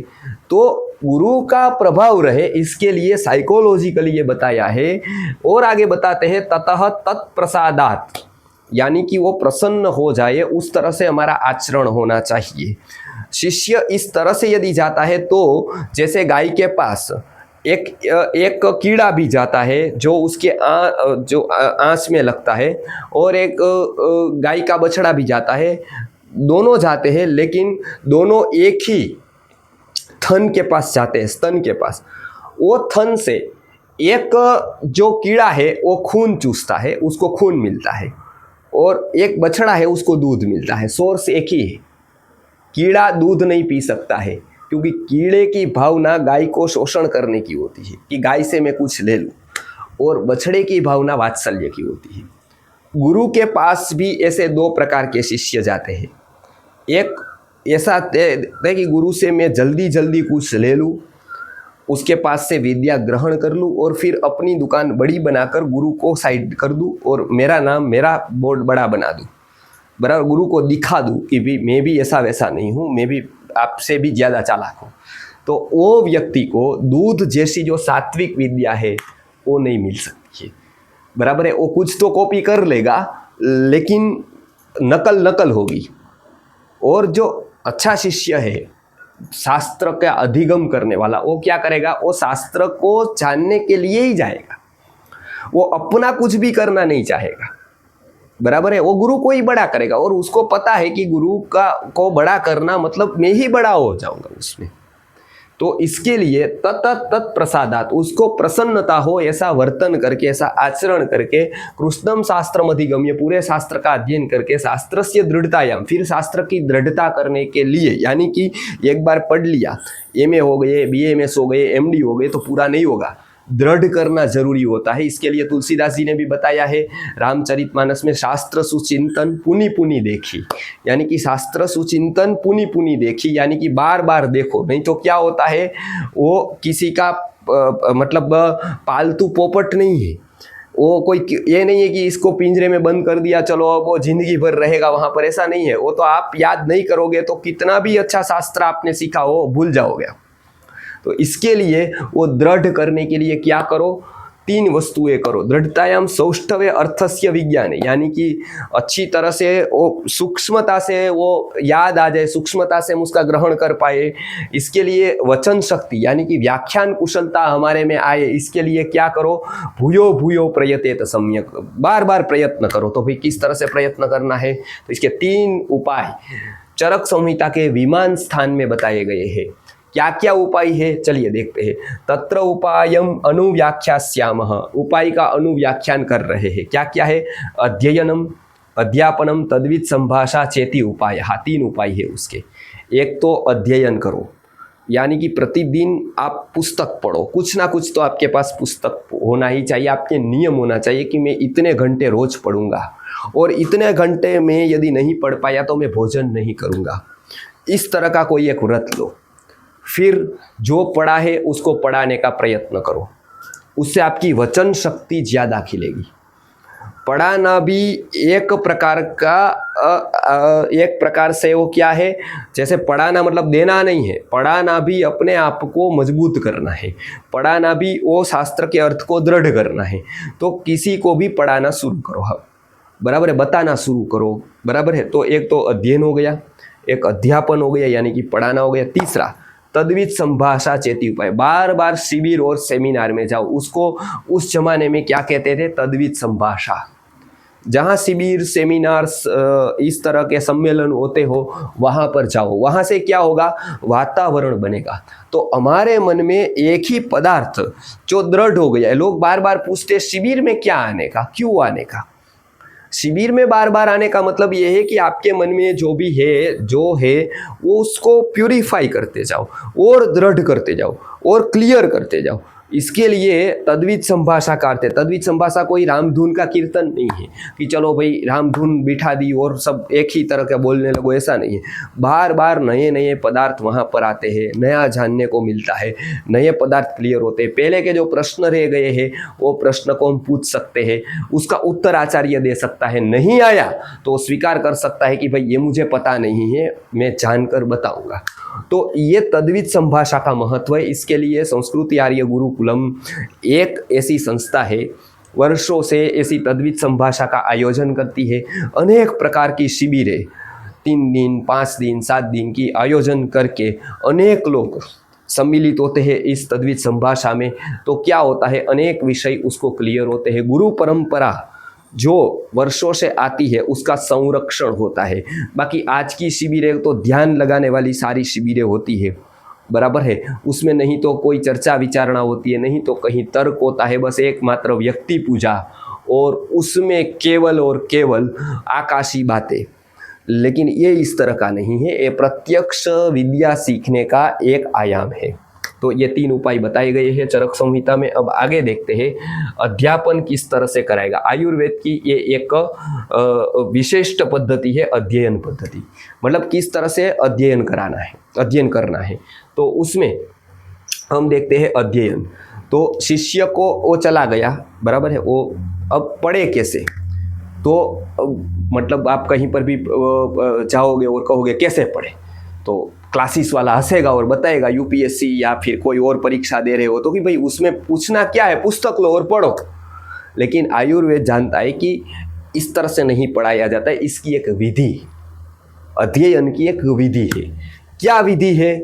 तो गुरु का प्रभाव रहे इसके लिए साइकोलॉजिकली ये बताया है। और आगे बताते हैं ततः तत्प्रसादात्, यानी कि वो प्रसन्न हो जाए, उस तरह से हमारा आचरण होना चाहिए। शिष्य इस तरह से यदि जाता है तो जैसे गाय के पास एक कीड़ा भी जाता है जो उसके आँच में लगता है, और एक गाय का बछड़ा भी जाता है, दोनों जाते हैं लेकिन दोनों एक ही थन के पास जाते हैं, स्तन के पास। वो थन से एक जो कीड़ा है वो खून चूसता है, उसको खून मिलता है, और एक बछड़ा है उसको दूध मिलता है। सोर्स एक ही है। कीड़ा दूध नहीं पी सकता है क्योंकि कीड़े की भावना गाय को शोषण करने की होती है कि गाय से मैं कुछ ले लूँ, और बछड़े की भावना वात्सल्य की होती है। गुरु के पास भी ऐसे दो प्रकार के शिष्य जाते हैं। एक ऐसा है कि गुरु से मैं जल्दी जल्दी कुछ ले लूँ, उसके पास से विद्या ग्रहण कर लूँ और फिर अपनी दुकान बड़ी बनाकर गुरु को साइड कर दूँ और मेरा नाम, मेरा बोर्ड बड़ा बना दूँ, बराबर, गुरु को दिखा दूँ कि भी मैं भी ऐसा वैसा नहीं हूँ, मैं भी आपसे भी ज़्यादा चालाक हूँ। तो वो व्यक्ति को दूध जैसी जो सात्विक विद्या है वो नहीं मिल सकती है, बराबर है। वो कुछ तो कॉपी कर लेगा लेकिन नकल होगी। और जो अच्छा शिष्य है, शास्त्र का अधिगम करने वाला, वो क्या करेगा, वो शास्त्र को जानने के लिए ही जाएगा, वो अपना कुछ भी करना नहीं चाहेगा, बराबर है। वो गुरु को ही बड़ा करेगा और उसको पता है कि गुरु को बड़ा करना मतलब मैं ही बड़ा हो जाऊंगा उसमें। तो इसके लिए तत्प्रसादात, उसको प्रसन्नता हो ऐसा वर्तन करके, ऐसा आचरण करके, कृष्णम शास्त्रम अधिगम्य, पूरे शास्त्र का अध्ययन करके, शास्त्रस्य दृढ़तायाम, फिर शास्त्र की दृढ़ता करने के लिए, यानी कि एक बार पढ़ लिया, एमए हो गए, बीएमएस हो गए, एमडी हो गए तो पूरा नहीं होगा, दृढ़ करना जरूरी होता है। इसके लिए तुलसीदास जी ने भी बताया है रामचरितमानस में, शास्त्र सुचिंतन पुनि पुनि देखी, यानी कि शास्त्र सुचिंतन पुनि पुनि देखी, यानी कि बार बार देखो। नहीं तो क्या होता है, वो किसी का मतलब पालतू पोपट नहीं है, वो कोई ये नहीं है कि इसको पिंजरे में बंद कर दिया चलो अब वो जिंदगी भर रहेगा वहाँ पर, ऐसा नहीं है। वो तो आप याद नहीं करोगे तो कितना भी अच्छा शास्त्र आपने सीखा हो भूल जाओगे। तो इसके लिए वो दृढ़ करने के लिए क्या करो, 3 वस्तुएं करो। दृढ़तायाम सौष्ठवे अर्थस्य विज्ञान, यानी कि अच्छी तरह से वो सूक्ष्मता से वो याद आ जाए, सूक्ष्मता से हम उसका ग्रहण कर पाए। इसके लिए वचन शक्ति, यानी कि व्याख्यान कुशलता हमारे में आए। इसके लिए क्या करो, भूयो भूयो प्रयतेत सम्यक, बार बार प्रयत्न करो। तो भाई किस तरह से प्रयत्न करना है, तो इसके 3 उपाय चरक संहिता के विमान स्थान में बताए गए हैं। क्या क्या उपाय है, चलिए देखते हैं। तत्र उपायम अनुव्याख्यास्यामः, उपाय का अनुव्याख्यान कर रहे हैं। क्या क्या है, अध्ययनम, अध्यापनम, तद्वित संभाषा, चेति उपाय। 3 उपाय है उसके। एक तो अध्ययन करो, यानी कि प्रतिदिन आप पुस्तक पढ़ो, कुछ ना कुछ तो आपके पास पुस्तक होना ही चाहिए। आपके नियम होना चाहिए कि मैं इतने घंटे रोज पढ़ूंगा और इतने घंटे में यदि नहीं पढ़ पाया तो मैं भोजन नहीं करूंगा। इस तरह का कोई एक व्रत लो। फिर जो पढ़ा है उसको पढ़ाने का प्रयत्न करो, उससे आपकी वचन शक्ति ज़्यादा खिलेगी। पढ़ाना भी एक प्रकार से वो क्या है, जैसे पढ़ाना मतलब देना नहीं है, पढ़ाना भी अपने आप को मजबूत करना है, पढ़ाना भी वो शास्त्र के अर्थ को दृढ़ करना है। तो किसी को भी पढ़ाना शुरू करो, बराबर है, बताना शुरू करो, बराबर है। तो एक तो अध्ययन हो गया, एक अध्यापन हो गया, यानी कि पढ़ाना हो गया। तीसरा तद्वित संभाषा चेति उपाय, बार बार शिविर और सेमिनार में जाओ। उसको उस जमाने में क्या कहते थे, तद्वित संभाषा। जहाँ शिविर, सेमिनार्स, इस तरह के सम्मेलन होते हो वहाँ पर जाओ। वहाँ से क्या होगा, वातावरण बनेगा। तो हमारे मन में एक ही पदार्थ जो दृढ़ हो गया है। लोग बार बार पूछते शिविर में क्या आने का, क्यों आने का। शिविर में बार बार आने का मतलब ये है कि आपके मन में जो भी है, जो है वो उसको प्यूरिफाई करते जाओ और दृढ़ करते जाओ और क्लियर करते जाओ। इसके लिए तद्वित संभाषा का अर्थ है, तद्वित संभाषा कोई रामधुन का कीर्तन नहीं है कि चलो भाई रामधुन बिठा दी और सब एक ही तरह का बोलने लगो, ऐसा नहीं है। बार बार नए नए पदार्थ वहाँ पर आते हैं, नया जानने को मिलता है, नए पदार्थ क्लियर होते हैं। पहले के जो प्रश्न रह गए हैं वो प्रश्न को हम पूछ सकते हैं, उसका उत्तर आचार्य दे सकता है। नहीं आया तो स्वीकार कर सकता है कि भाई ये मुझे पता नहीं है, मैं जानकर बताऊंगा। तो ये तद्वित संभाषा का महत्व है। इसके लिए संस्कृति आर्य गुरुकुलम एक ऐसी संस्था है, वर्षों से ऐसी तद्वित संभाषा का आयोजन करती है। अनेक प्रकार की शिविरें 3 दिन, 5 दिन, 7 दिन की आयोजन करके अनेक लोग सम्मिलित होते हैं इस तद्वित संभाषा में। तो क्या होता है, अनेक विषय उसको क्लियर होते हैं। गुरु परंपरा जो वर्षों से आती है उसका संरक्षण होता है। बाकी आज की शिविरें तो ध्यान लगाने वाली सारी शिविरें होती है, बराबर है। उसमें नहीं तो कोई चर्चा विचारणा होती है, नहीं तो कहीं तर्क होता है, बस एकमात्र व्यक्ति पूजा, और उसमें केवल और केवल आकाशी बातें। लेकिन ये इस तरह का नहीं है, ये प्रत्यक्ष विद्या सीखने का एक आयाम है। तो ये 3 उपाय बताए गए हैं चरक संहिता में। अब आगे देखते हैं अध्यापन किस तरह से कराएगा। आयुर्वेद की ये एक विशिष्ट पद्धति है अध्ययन पद्धति, मतलब किस तरह से अध्ययन कराना है, अध्ययन करना है। तो उसमें हम देखते हैं अध्ययन। तो शिष्य को वो चला गया, बराबर है, वो अब पढ़े कैसे, तो मतलब आप कहीं पर भी जाओगे और कहोगे कैसे पढ़े, तो क्लासेस वाला हंसेगा और बताएगा यूपीएससी या फिर कोई और परीक्षा दे रहे हो तो कि भाई उसमें पूछना क्या है, पुस्तक लो और पढ़ो। लेकिन आयुर्वेद जानता है कि इस तरह से नहीं पढ़ाया जाता है, इसकी एक विधि, अध्ययन की एक विधि है। क्या विधि है,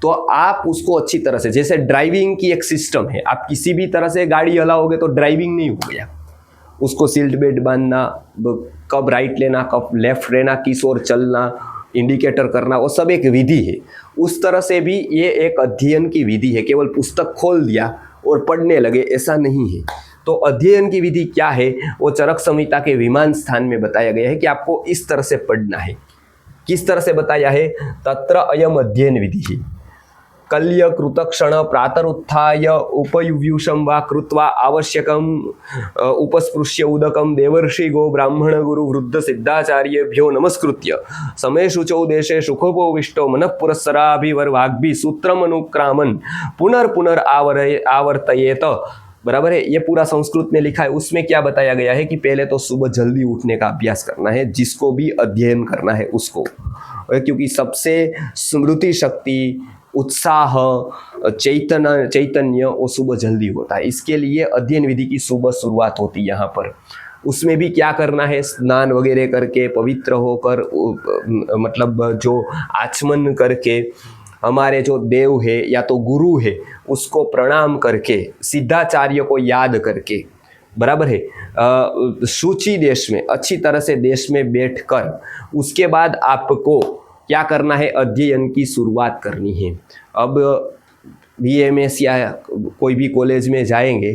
तो आप उसको अच्छी तरह से, जैसे ड्राइविंग की एक सिस्टम है, आप किसी भी तरह से गाड़ी हलाओगे तो ड्राइविंग नहीं हो गया, उसको सीट बेल्ट बांधना, कब राइट लेना कब लेफ्ट लेना, किस ओर चलना, इंडिकेटर करना, वो सब एक विधि है। उस तरह से भी ये एक अध्ययन की विधि है। केवल पुस्तक खोल दिया और पढ़ने लगे ऐसा नहीं है। तो अध्ययन की विधि क्या है, वो चरक संहिता के विमान स्थान में बताया गया है कि आपको इस तरह से पढ़ना है। किस तरह से बताया है, तत्र अयम अध्ययन विधि है। कल्य कृतक्षण प्रातरुत्थाय उपयुव्यूषं वा कृत्वा आवश्यकम उपस्पृश्य उदकम देवर्षि गो ब्राह्मण गुरु वृद्ध सिद्धाचार्येभ्यो नमस्कृत्य समय शुचौ देशे सुखोपविष्टो मनः पुरस्सराभिवर्वाग्भि सूत्रमनुक्रामन् पुनर्पुनर आवर्तयेत। बराबर है, ये पूरा संस्कृत में लिखा है। उसमें क्या बताया गया है कि पहले तो सुबह जल्दी उठने का अभ्यास करना है, जिसको भी अध्ययन करना है उसको, क्योंकि सबसे स्मृति शक्ति, उत्साह, चैतन्य वो सुबह जल्दी होता है। इसके लिए अध्ययन विधि की सुबह शुरुआत होती है यहाँ पर। उसमें भी क्या करना है, स्नान वगैरह करके पवित्र होकर, मतलब जो आचमन करके, हमारे जो देव है या तो गुरु है उसको प्रणाम करके, सिद्धाचार्य को याद करके, बराबर है, शुचि देश में, अच्छी तरह से देश में बैठकर, उसके बाद आपको क्या करना है, अध्ययन की शुरुआत करनी है। अब बीएमएस या कोई भी कॉलेज में जाएंगे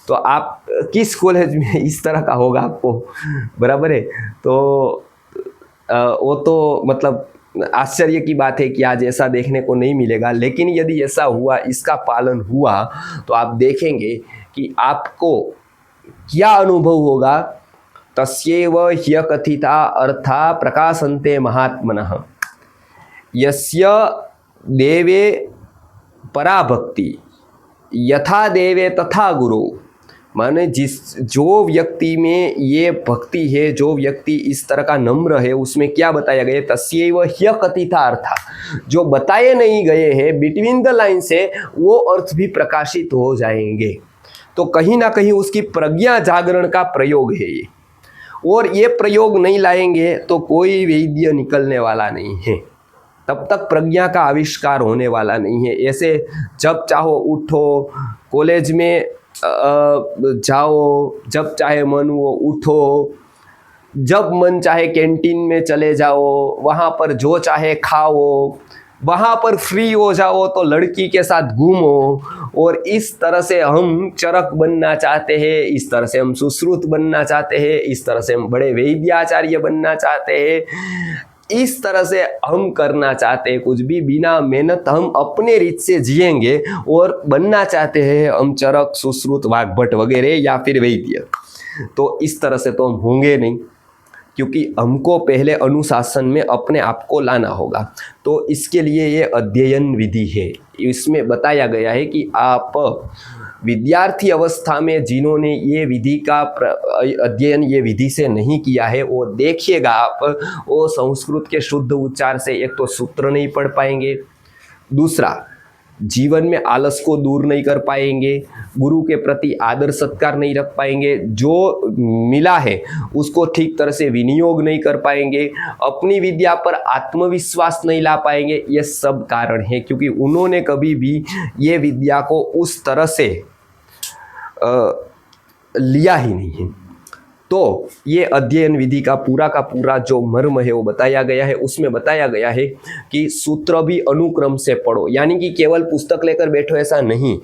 तो आप किस कॉलेज में इस तरह का होगा आपको, बराबर है, तो वो तो मतलब आश्चर्य की बात है कि आज ऐसा देखने को नहीं मिलेगा। लेकिन यदि ऐसा हुआ, इसका पालन हुआ, तो आप देखेंगे कि आपको क्या अनुभव होगा। तस्यैव ह्यकथिता अर्था प्रकाशन्ते महात्मनः यस्य देवे पराभक्ति यथा देवे तथा गुरु। माने जो व्यक्ति में ये भक्ति है, जो व्यक्ति इस तरह का नम्र है, उसमें क्या बताया गया, तस्यैव ह्यकथिता अर्था, जो बताए नहीं गए हैं बिटवीन द लाइन से, वो अर्थ भी प्रकाशित हो जाएंगे। तो कहीं ना कहीं उसकी प्रज्ञा जागरण का प्रयोग है ये, और ये प्रयोग नहीं लाएंगे तो कोई वैद्य निकलने वाला नहीं है, तब तक प्रज्ञा का आविष्कार होने वाला नहीं है। ऐसे जब चाहो उठो, कॉलेज में जाओ, जब चाहे मन वो उठो, जब मन चाहे कैंटीन में चले जाओ, वहाँ पर जो चाहे खाओ, वहाँ पर फ्री हो जाओ तो लड़की के साथ घूमो। और इस तरह से हम चरक बनना चाहते हैं, इस तरह से हम सुश्रुत बनना चाहते हैं, इस तरह से हम बड़े वैद्याचार्य बनना चाहते हैं, इस तरह से हम करना चाहते हैं। कुछ भी बिना मेहनत हम अपने रीत से जिएंगे और बनना चाहते हैं हम चरक, सुश्रुत, वाग्भट वगैरह या फिर वैद्य, तो इस तरह से तो हम होंगे नहीं, क्योंकि हमको पहले अनुशासन में अपने आप को लाना होगा। तो इसके लिए ये अध्ययन विधि है। इसमें बताया गया है कि आप विद्यार्थी अवस्था में जिन्होंने ये विधि का अध्ययन ये विधि से नहीं किया है, वो देखिएगा आप, वो संस्कृत के शुद्ध उच्चार से एक तो सूत्र नहीं पढ़ पाएंगे, दूसरा जीवन में आलस को दूर नहीं कर पाएंगे, गुरु के प्रति आदर सत्कार नहीं रख पाएंगे, जो मिला है उसको ठीक तरह से विनियोग नहीं कर पाएंगे, अपनी विद्या पर आत्मविश्वास नहीं ला पाएंगे। ये सब कारण है क्योंकि उन्होंने कभी भी ये विद्या को उस तरह से लिया ही नहीं है। तो ये अध्ययन विधि का पूरा जो मर्म है वो बताया गया है। उसमें बताया गया है कि सूत्र भी अनुक्रम से पढ़ो, यानी कि केवल पुस्तक लेकर बैठो ऐसा नहीं,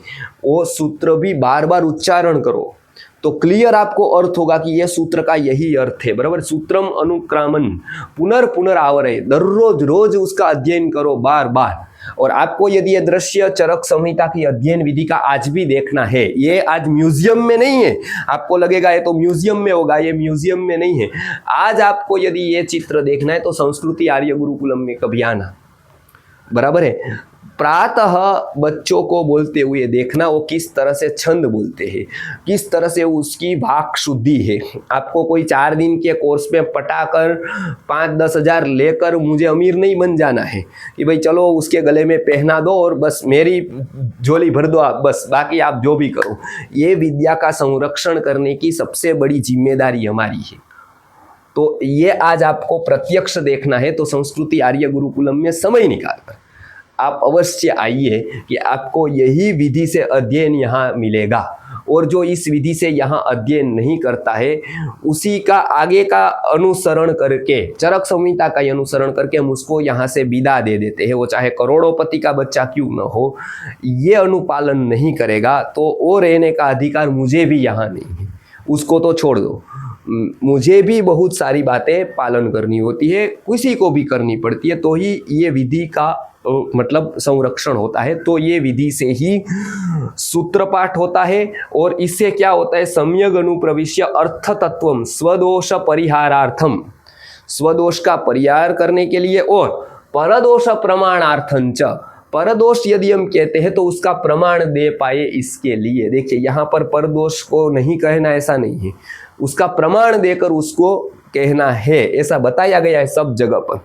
वो सूत्र भी बार बार उच्चारण करो तो क्लियर आपको अर्थ होगा कि यह सूत्र का यही अर्थ है। बराबर, सूत्रम अनुक्रामन पुनर्पुनर आवरे, दररोज रोज उसका अध्ययन करो बार बार, और आपको यदि ये दृश्य चरक संहिता की अध्ययन विधि का आज भी देखना है, ये आज म्यूजियम में नहीं है। आपको लगेगा ये तो म्यूजियम में होगा, ये म्यूजियम में नहीं है। आज आपको यदि ये चित्र देखना है तो संस्कृति आर्य गुरुकुलम में कभी आना, बराबर है। प्रातः बच्चों को बोलते हुए देखना वो किस तरह से छंद बोलते हैं, किस तरह से उसकी वाक शुद्धि है। आपको कोई 4 दिन के कोर्स में पटाकर 5-10 हज़ार लेकर मुझे अमीर नहीं बन जाना है कि भाई चलो उसके गले में पहना दो और बस मेरी झोली भर दो आप, बस बाकी आप जो भी करो। ये विद्या का संरक्षण करने की सबसे बड़ी जिम्मेदारी हमारी है। तो ये आज आपको प्रत्यक्ष देखना है तो संस्कृति आर्य गुरुकुलम में समय निकालकर आप अवश्य आइए कि आपको यही विधि से अध्ययन यहाँ मिलेगा। और जो इस विधि से यहाँ अध्ययन नहीं करता है उसी का आगे का अनुसरण करके, चरक संहिता का अनुसरण करके हम उसको यहाँ से विदा दे देते हैं। वो चाहे करोड़ोंपति का बच्चा क्यों न हो, ये अनुपालन नहीं करेगा तो वो रहने का अधिकार मुझे भी यहाँ नहीं है। उसको तो छोड़ दो, मुझे भी बहुत सारी बातें पालन करनी होती है, किसी को भी करनी पड़ती है, तो ही ये विधि का मतलब संरक्षण होता है। तो ये विधि से ही सूत्रपाठ होता है और इससे क्या होता है, सम्यग अनुप्रविश्य अर्थ तत्वम स्वदोष परिहारार्थम, स्वदोष का परिहार करने के लिए, और परदोष प्रमाणार्थंच, परदोष यदि हम कहते हैं तो उसका प्रमाण दे पाए इसके लिए। देखिए यहाँ पर परदोष को नहीं कहना ऐसा नहीं है, उसका प्रमाण देकर उसको कहना है, ऐसा बताया गया है सब जगह पर,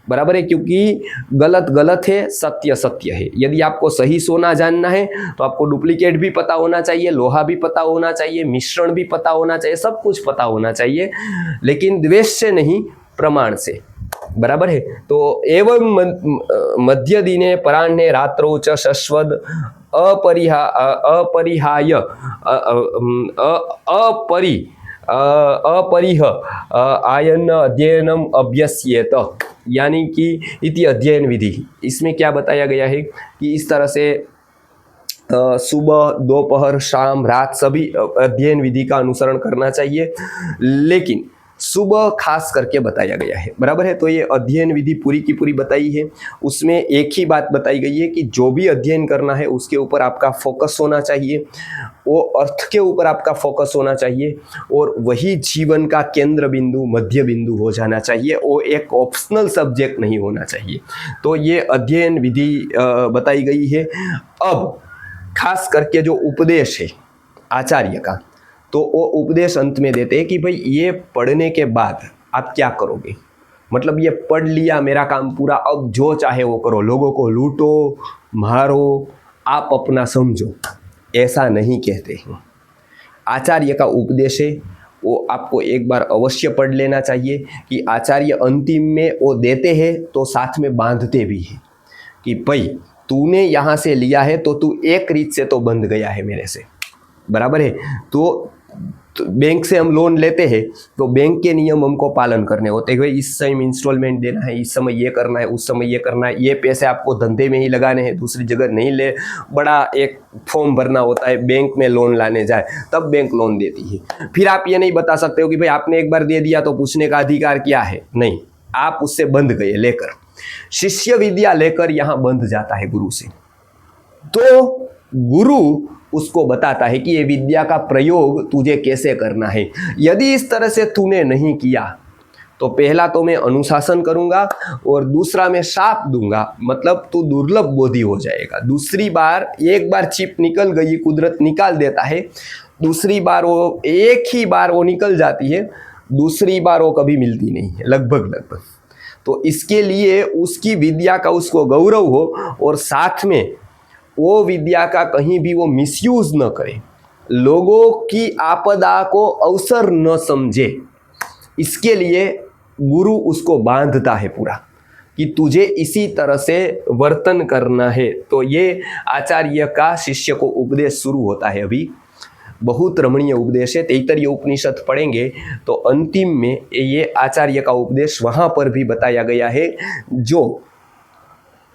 बराबर है। क्योंकि गलत गलत है, सत्य सत्य है। यदि आपको सही सोना जानना है तो आपको डुप्लीकेट भी पता होना चाहिए, लोहा भी पता होना चाहिए, मिश्रण भी पता होना चाहिए, सब कुछ पता होना चाहिए, लेकिन द्वेष से नहीं, प्रमाण से, बराबर है। तो एवं मध्य दिने पराह्ने रात्रौ च शश्वद अपरिहाय अपरिह आयन अध्ययनम अभ्यस्येत, यानी कि इति अध्ययन विधि। इसमें क्या बताया गया है कि इस तरह से सुबह, दोपहर, शाम, रात सभी अध्ययन विधि का अनुसरण करना चाहिए, लेकिन सुबह खास करके बताया गया है, बराबर है। तो ये अध्ययन विधि पूरी की पूरी बताई है। उसमें एक ही बात बताई गई है कि जो भी अध्ययन करना है उसके ऊपर आपका फोकस होना चाहिए, वो अर्थ के ऊपर आपका फोकस होना चाहिए, और वही जीवन का केंद्र बिंदु, मध्य बिंदु हो जाना चाहिए। वो एक ऑप्शनल सब्जेक्ट नहीं होना चाहिए। तो ये अध्ययन विधि बताई गई है। अब खास करके जो उपदेश है आचार्य का, तो वो उपदेश अंत में देते हैं कि भाई ये पढ़ने के बाद आप क्या करोगे, मतलब ये पढ़ लिया, मेरा काम पूरा, अब जो चाहे वो करो, लोगों को लूटो, मारो, आप अपना समझो, ऐसा नहीं कहते हैं। आचार्य का उपदेश है वो आपको एक बार अवश्य पढ़ लेना चाहिए कि आचार्य अंतिम में वो देते हैं तो साथ में बांधते भी हैं कि भाई तूने यहाँ से लिया है तो तू एक रीत से तो बंध गया है मेरे से, बराबर है। तो बैंक से हम लोन लेते हैं तो बैंक के नियम हमको पालन करने होते हैं। भाई इस समय इंस्टॉलमेंट देना है, इस समय ये करना है, उस समय ये करना है, ये पैसे आपको धंधे में ही लगाने हैं, दूसरी जगह नहीं ले, बड़ा एक फॉर्म भरना होता है, बैंक में लोन लाने जाए तब बैंक लोन देती है। फिर आप ये नहीं बता सकते हो कि भाई आपने एक बार दे दिया तो पूछने का अधिकार क्या है, नहीं, आप उससे बंध गए लेकर। शिष्य विद्या लेकर यहाँ बंध जाता है गुरु से, तो गुरु उसको बताता है कि ये विद्या का प्रयोग तुझे कैसे करना है। यदि इस तरह से तूने नहीं किया तो पहला तो मैं अनुशासन करूंगा और दूसरा मैं शाप दूंगा, मतलब तू दुर्लभ बोधि हो जाएगा। दूसरी बार, एक बार चिप निकल गई, कुदरत निकाल देता है, दूसरी बार वो, एक ही बार वो निकल जाती है, दूसरी बार वो कभी मिलती नहीं है, लगभग। तो इसके लिए उसकी विद्या का उसको गौरव हो और साथ में वो विद्या का कहीं भी वो मिसयूज न करे, लोगों की आपदा को अवसर न समझे, इसके लिए गुरु उसको बांधता है पूरा कि तुझे इसी तरह से वर्तन करना है। तो ये आचार्य का शिष्य को उपदेश शुरू होता है। अभी बहुत रमणीय उपदेश है। तैत्तरीय उपनिषद पढ़ेंगे तो अंतिम में ये आचार्य का उपदेश वहाँ पर भी बताया गया है, जो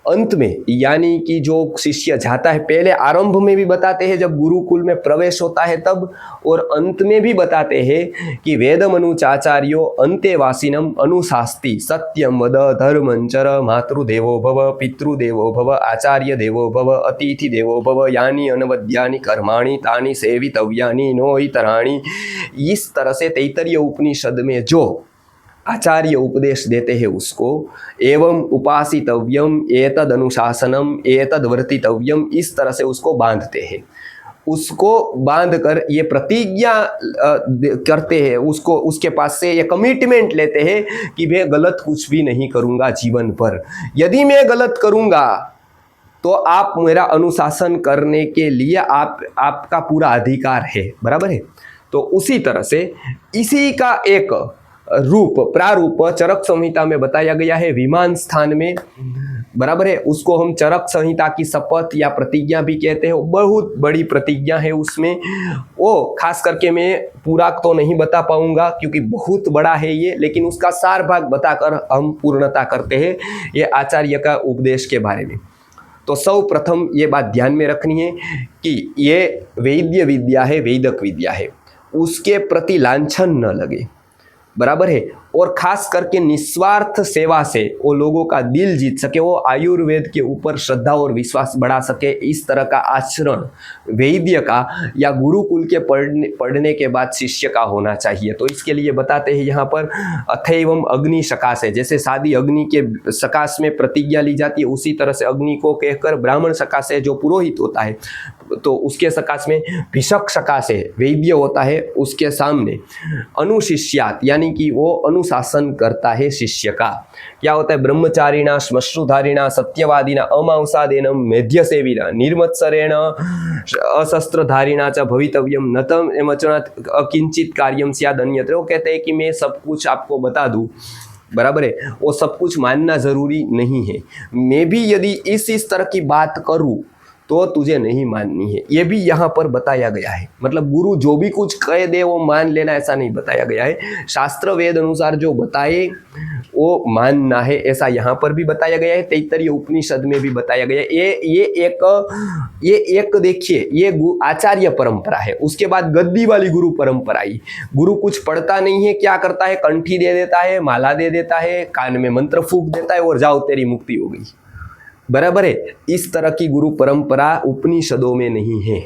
अंत में यानी कि जो शिष्य जाता है, पहले आरंभ में भी बताते हैं जब गुरुकुल में प्रवेश होता है तब, और अंत में भी बताते हैं कि वेदमनुचाचार्यो अंतेवासिनम अनुशास्ति सत्यम वद धर्मंचर मातृदेवो भव पितृदेवो भव आचार्य देवो भव अतिथि देवो भव यानी अनवद्यानि कर्माणि तानि सेवितव्यानि नो इतराणि। इस तरह से तैत्तरीय उपनिषद में जो आचार्य उपदेश देते हैं उसको, एवं उपासितव्यम एतद अनुशासनम एतद वर्तितव्यम, इस तरह से उसको बांधते हैं। उसको बांध कर ये प्रतिज्ञा करते हैं, उसको उसके पास से ये कमिटमेंट लेते हैं कि मैं गलत कुछ भी नहीं करूँगा जीवन भर। यदि मैं गलत करूँगा तो आप मेरा अनुशासन करने के लिए आपका पूरा अधिकार है, बराबर है। तो उसी तरह से इसी का एक रूप प्रारूप चरक संहिता में बताया गया है विमान स्थान में, बराबर है। उसको हम चरक संहिता की शपथ या प्रतिज्ञा भी कहते हैं। बहुत बड़ी प्रतिज्ञा है उसमें, वो खास करके मैं पूरा तो नहीं बता पाऊंगा क्योंकि बहुत बड़ा है ये, लेकिन उसका सार भाग बताकर हम पूर्णता करते हैं ये आचार्य का उपदेश के बारे में। तो सर्वप्रथम ये बात ध्यान में रखनी है कि ये वैद्य विद्या है, वैदिक विद्या है, उसके प्रति लांछन न लगे, बराबर है। और खास करके निस्वार्थ सेवा से वो लोगों का दिल जीत सके, वो आयुर्वेद के ऊपर श्रद्धा और विश्वास बढ़ा सके, इस तरह का आचरण वैद्य का या गुरुकुल के पढ़ने के बाद शिष्य का होना चाहिए। तो इसके लिए बताते हैं यहाँ पर अथैवम अग्नि सकाश है, जैसे शादी अग्नि के सकाश में प्रतिज्ञा ली जाती है, उसी तरह से अग्नि को कहकर ब्राह्मण सकाश है जो पुरोहित होता है, तो उसके सकाश में भिषक सकाश है वैद्य होता है, उसके सामने अनुशिष्यात यानी कि वो अनुशासन करता है शिष्य का। क्या होता है? ब्रह्मचारिणा श्मश्रुधारिणा सत्यवादिना अमांसादेनम मेध्यसेविना निर्मत्सरेण अशस्त्रधारिणा च भवितव्यम नतम एमचनात् अकिंचित कार्यम स्याद अन्यत्र। वो कहते हैं कि मैं सब कुछ आपको बता दूं, बराबर है, वो सब कुछ मानना जरूरी नहीं है। मैं भी यदि इस तरह की बात करूं तो तुझे नहीं माननी है, ये भी यहाँ पर बताया गया है। मतलब गुरु जो भी कुछ कह दे वो मान लेना, ऐसा नहीं बताया गया है। शास्त्र वेद अनुसार जो बताए वो मानना है, ऐसा यहाँ पर भी बताया गया है, तैत्तरीय उपनिषद में भी बताया गया है। ये एक देखिए, ये आचार्य परंपरा है। उसके बाद गद्दी वाली गुरु परंपरा आई। गुरु कुछ पढ़ता नहीं है, क्या करता है? कंठी दे देता है, माला दे देता है, कान में मंत्र फूंक देता है और जाओ तेरी मुक्ति हो गई, बराबर है। इस तरह की गुरु परंपरा उपनिषदों में नहीं है,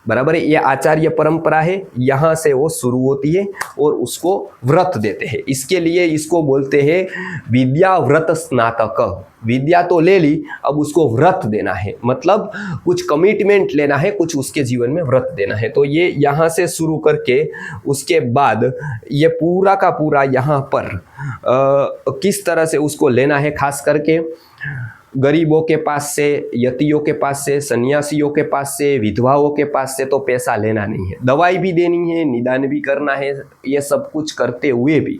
बराबर है। ये आचार्य परंपरा है, यहाँ से वो शुरू होती है और उसको व्रत देते हैं। इसके लिए इसको बोलते हैं विद्या व्रत स्नातक। विद्या तो ले ली, अब उसको व्रत देना है, मतलब कुछ कमिटमेंट लेना है, कुछ उसके जीवन में व्रत देना है। तो ये यहाँ से शुरू करके उसके बाद ये पूरा का पूरा यहाँ पर किस तरह से उसको लेना है, खास करके गरीबों के पास से, यतियों के पास से, सन्यासियों के पास से, विधवाओं के पास से तो पैसा लेना नहीं है। दवाई भी देनी है, निदान भी करना है, ये सब कुछ करते हुए भी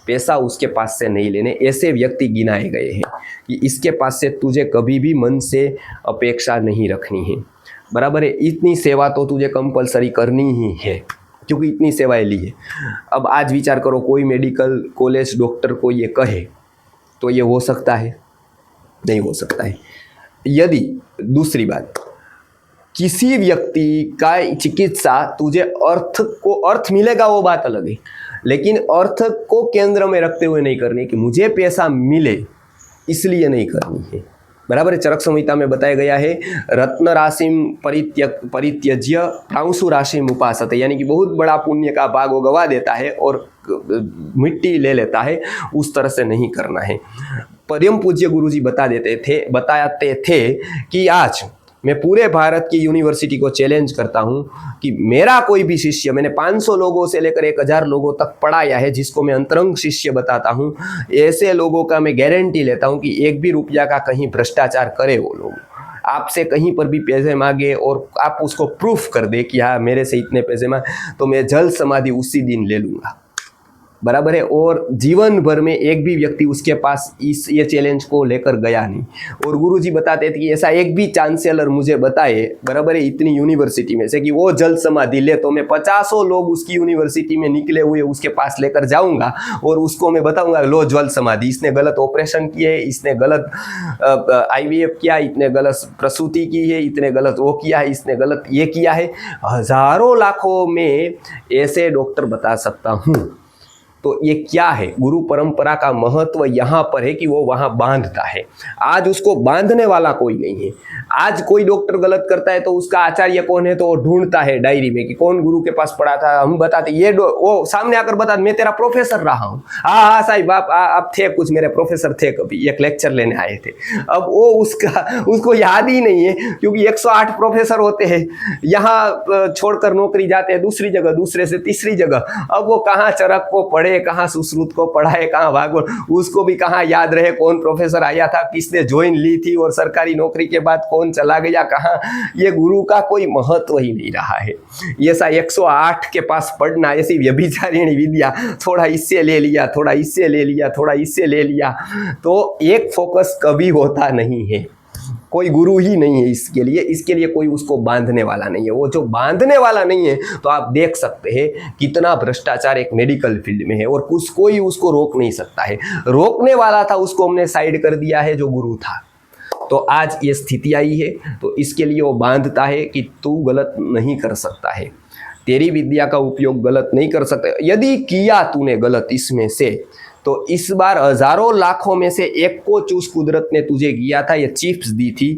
पैसा उसके पास से नहीं लेने। ऐसे व्यक्ति गिनाए गए हैं कि इसके पास से तुझे कभी भी मन से अपेक्षा नहीं रखनी है, बराबर है। इतनी सेवा तो तुझे कंपलसरी करनी ही है क्योंकि इतनी सेवाएं ली है। अब आज विचार करो, कोई मेडिकल कॉलेज डॉक्टर को ये कहे तो ये हो सकता है? नहीं हो सकता है। यदि दूसरी बात, किसी व्यक्ति का चिकित्सा तुझे अर्थ मिलेगा वो बात अलग है, लेकिन अर्थ को केंद्र में रखते हुए नहीं करनी कि मुझे पैसा मिले इसलिए नहीं करनी है, बराबर है। चरक संहिता में बताया गया है रत्न राशिम परित्यज्य प्रांशु राशिम उपासते, यानी कि बहुत बड़ा पुण्य का भाग वो गवा देता है और मिट्टी ले लेता है, उस तरह से नहीं करना है। परम पूज्य गुरुजी बताते थे कि आज मैं पूरे भारत की यूनिवर्सिटी को चैलेंज करता हूं कि मेरा कोई भी शिष्य, मैंने 500 लोगों से लेकर 1000 लोगों तक पढ़ाया है, जिसको मैं अंतरंग शिष्य बताता हूं, ऐसे लोगों का मैं गारंटी लेता हूं कि एक भी रुपया का कहीं भ्रष्टाचार करे वो लोग, आपसे कहीं पर भी पैसे मांगे और आप उसको प्रूफ कर दे कि हाँ मेरे से इतने पैसे मांगे, तो मैं जल समाधि उसी दिन ले लूँगा, बराबर है। और जीवन भर में एक भी व्यक्ति उसके पास ये चैलेंज को लेकर गया नहीं। और गुरुजी बताते थे कि ऐसा एक भी चांसलर मुझे बताए, बराबर है, इतनी यूनिवर्सिटी में से कि वो जल समाधि ले, तो मैं 50 लोग उसकी यूनिवर्सिटी में निकले हुए उसके पास लेकर जाऊंगा और उसको मैं बताऊंगा, लो जल समाधि, इसने गलत ऑपरेशन किए, इसने गलत IVF किया, इतने गलत प्रसूति की है, इतने गलत वो किया है, इसने गलत ये किया है। हजारों लाखों में ऐसे डॉक्टर बता सकता हूँ। तो ये क्या है, गुरु परंपरा का महत्व यहाँ पर है कि वो वहाँ बांधता है। आज उसको बांधने वाला कोई नहीं है। आज कोई डॉक्टर गलत करता है तो उसका आचार्य कौन है, तो वो ढूंढता है डायरी में कि कौन गुरु के पास पढ़ा था। हम बताते, ये वो सामने आकर बता, मैं तेरा प्रोफेसर रहा हूँ। हाँ साहिब, आप थे कुछ, मेरे प्रोफेसर थे, कभी एक लेक्चर लेने आए थे। अब वो उसको याद ही नहीं है, क्योंकि 108 प्रोफेसर होते हैं, यहाँ छोड़कर नौकरी जाते हैं दूसरी जगह, दूसरे से तीसरी जगह। अब वो कहाँ चरक को पढ़े, कहाँ सुश्रुत को पढ़ाए, कहाँ भागवत, उसको भी कहाँ याद रहे कौन प्रोफेसर आया था, किसने ज्वाइन ली थी, और सरकारी नौकरी के बाद कौन चला गया कहाँ। ये गुरु का कोई महत्व ही नहीं रहा है। ये सा 108 के पास पढ़ना, ऐसी व्यभिचारिणी विद्या, थोड़ा इससे ले लिया, थोड़ा इससे ले लिया, थोड़ा इससे ले लिया, तो एक फोकस कभी होता नहीं है। कोई गुरु ही नहीं है इसके लिए कोई उसको बांधने वाला नहीं है। वो जो बांधने वाला नहीं है, तो आप देख सकते हैं कितना भ्रष्टाचार एक मेडिकल फील्ड में है, और कोई उसको रोक नहीं सकता है। रोकने वाला था, उसको हमने साइड कर दिया है, जो गुरु था। तो आज ये स्थिति आई है, तो इसके लिए वो बांधता है कि तू गलत नहीं कर सकता है, तेरी विद्या का उपयोग गलत नहीं कर सकता। यदि किया तूने गलत इसमें से, तो इस बार हजारों लाखों में से एक को चूस कुदरत ने तुझे किया था, ये चिप्स दी थी,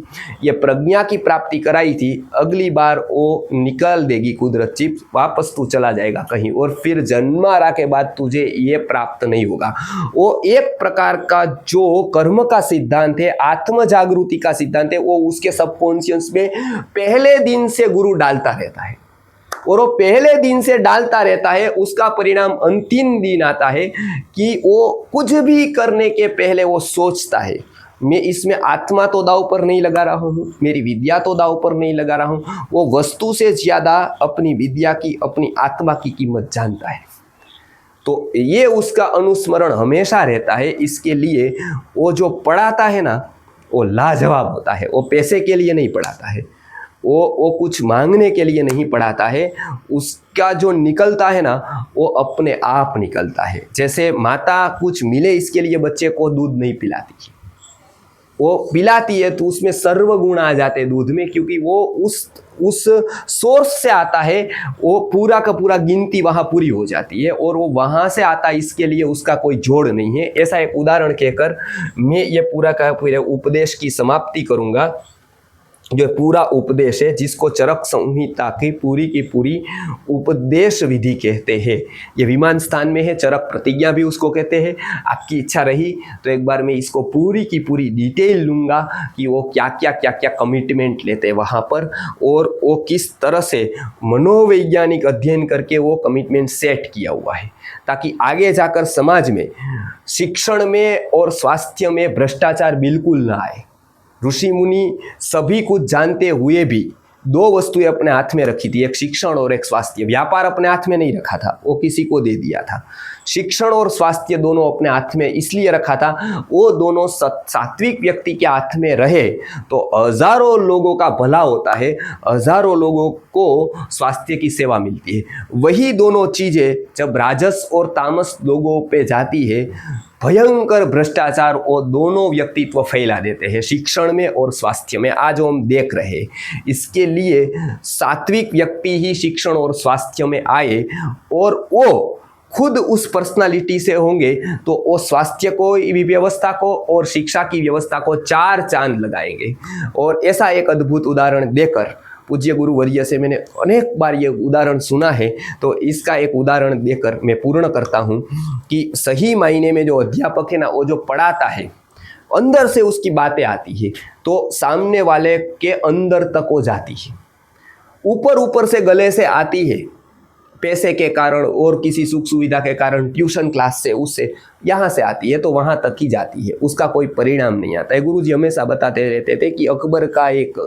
ये प्रज्ञा की प्राप्ति कराई थी। अगली बार वो निकाल देगी कुदरत चिप्स, वापस तू चला जाएगा कहीं, और फिर जन्मारा के बाद तुझे ये प्राप्त नहीं होगा। वो एक प्रकार का जो कर्म का सिद्धांत है, आत्म जागृति का सिद्धांत है, वो उसके सबकॉन्शियस में पहले दिन से गुरु डालता रहता है, और वो पहले दिन से डालता रहता है। उसका परिणाम अंतिम दिन आता है कि वो कुछ भी करने के पहले वो सोचता है, मैं इसमें आत्मा तो दांव पर नहीं लगा रहा हूँ, मेरी विद्या तो दांव पर नहीं लगा रहा हूँ। वो वस्तु से ज्यादा अपनी विद्या की, अपनी आत्मा की कीमत जानता है। तो ये उसका अनुस्मरण हमेशा रहता है। इसके लिए वो जो पढ़ाता है ना, वो लाजवाब होता है। वो पैसे के लिए नहीं पढ़ाता है, वो कुछ मांगने के लिए नहीं पढ़ाता है। उसका जो निकलता है ना, वो अपने आप निकलता है। जैसे माता कुछ मिले इसके लिए बच्चे को दूध नहीं पिलाती, वो पिलाती है तो उसमें सर्वगुण आ जाते हैं दूध में, क्योंकि वो उस सोर्स से आता है। वो पूरा का पूरा गिनती वहाँ पूरी हो जाती है, और वो वहाँ से आता है, इसके लिए उसका कोई जोड़ नहीं है। ऐसा एक उदाहरण कहकर मैं ये पूरा का पूरे उपदेश की समाप्ति करूँगा। जो पूरा उपदेश है, जिसको चरक संहिता की पूरी उपदेश विधि कहते हैं, ये विमान स्थान में है। चरक प्रतिज्ञा भी उसको कहते हैं। आपकी इच्छा रही तो एक बार मैं इसको पूरी की पूरी डिटेल लूँगा कि वो क्या क्या कमिटमेंट लेते हैं वहाँ पर, और वो किस तरह से मनोवैज्ञानिक अध्ययन करके वो कमिटमेंट सेट किया हुआ है, ताकि आगे जाकर समाज में, शिक्षण में और स्वास्थ्य में भ्रष्टाचार बिल्कुल ना आए। ऋषि मुनि सभी कुछ जानते हुए भी दो वस्तुएं अपने हाथ में रखी थी, एक शिक्षण और एक स्वास्थ्य। व्यापार अपने हाथ में नहीं रखा था, वो किसी को दे दिया था। शिक्षण और स्वास्थ्य दोनों अपने हाथ में इसलिए रखा था, वो दोनों सात्विक व्यक्ति के हाथ में रहे तो हजारों लोगों का भला होता है, हजारों लोगों को स्वास्थ्य की सेवा मिलती है। वही दोनों चीजें जब राजस और तामस लोगों पे जाती है, भयंकर भ्रष्टाचार वो दोनों व्यक्तित्व फैला देते हैं, शिक्षण में और स्वास्थ्य में। आज हम देख रहे हैं, इसके लिए सात्विक व्यक्ति ही शिक्षण और स्वास्थ्य में आए, और वो खुद उस पर्सनालिटी से होंगे तो वो स्वास्थ्य को व्यवस्था को और शिक्षा की व्यवस्था को 4 चांद लगाएंगे। और ऐसा एक अद्भुत उदाहरण देकर, पूज्य गुरु वर्य से मैंने अनेक बार ये उदाहरण सुना है, तो इसका एक उदाहरण देकर मैं पूर्ण करता हूँ कि सही मायने में जो अध्यापक है ना, वो जो पढ़ाता है, अंदर से उसकी बातें आती है तो सामने वाले के अंदर तक वो जाती है। ऊपर से गले से आती है, पैसे के कारण और किसी सुख सुविधा के कारण, ट्यूशन क्लास से, उससे यहाँ से आती है तो वहाँ तक ही जाती है, उसका कोई परिणाम नहीं आता है। गुरुजी हमेशा बताते रहते थे कि अकबर का एक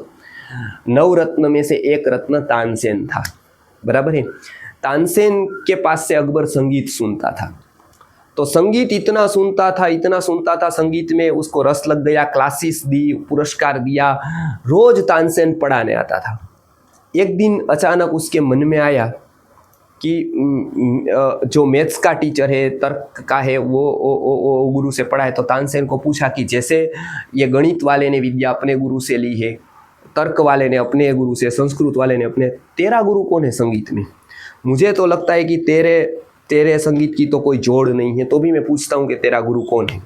9 रत्न में से एक रत्न तानसेन था, बराबर है। तानसेन के पास से अकबर संगीत सुनता था, तो संगीत इतना सुनता था संगीत में, उसको रस लग गया, क्लासेस दी, पुरस्कार दिया, रोज तानसेन पढ़ाने आता था। एक दिन अचानक उसके मन में आया कि जो मैथ्स का टीचर है, तर्क का है, वो गुरु से पढ़ा है। तो तानसेन को पूछा कि जैसे ये गणित वाले ने विद्या अपने गुरु से ली है, तर्क वाले ने अपने गुरु से, संस्कृत वाले ने अपने, तेरा गुरु कौन है संगीत में? मुझे तो लगता है कि तेरे संगीत की तो कोई जोड़ नहीं है, तो भी मैं पूछता हूँ कि तेरा गुरु कौन है?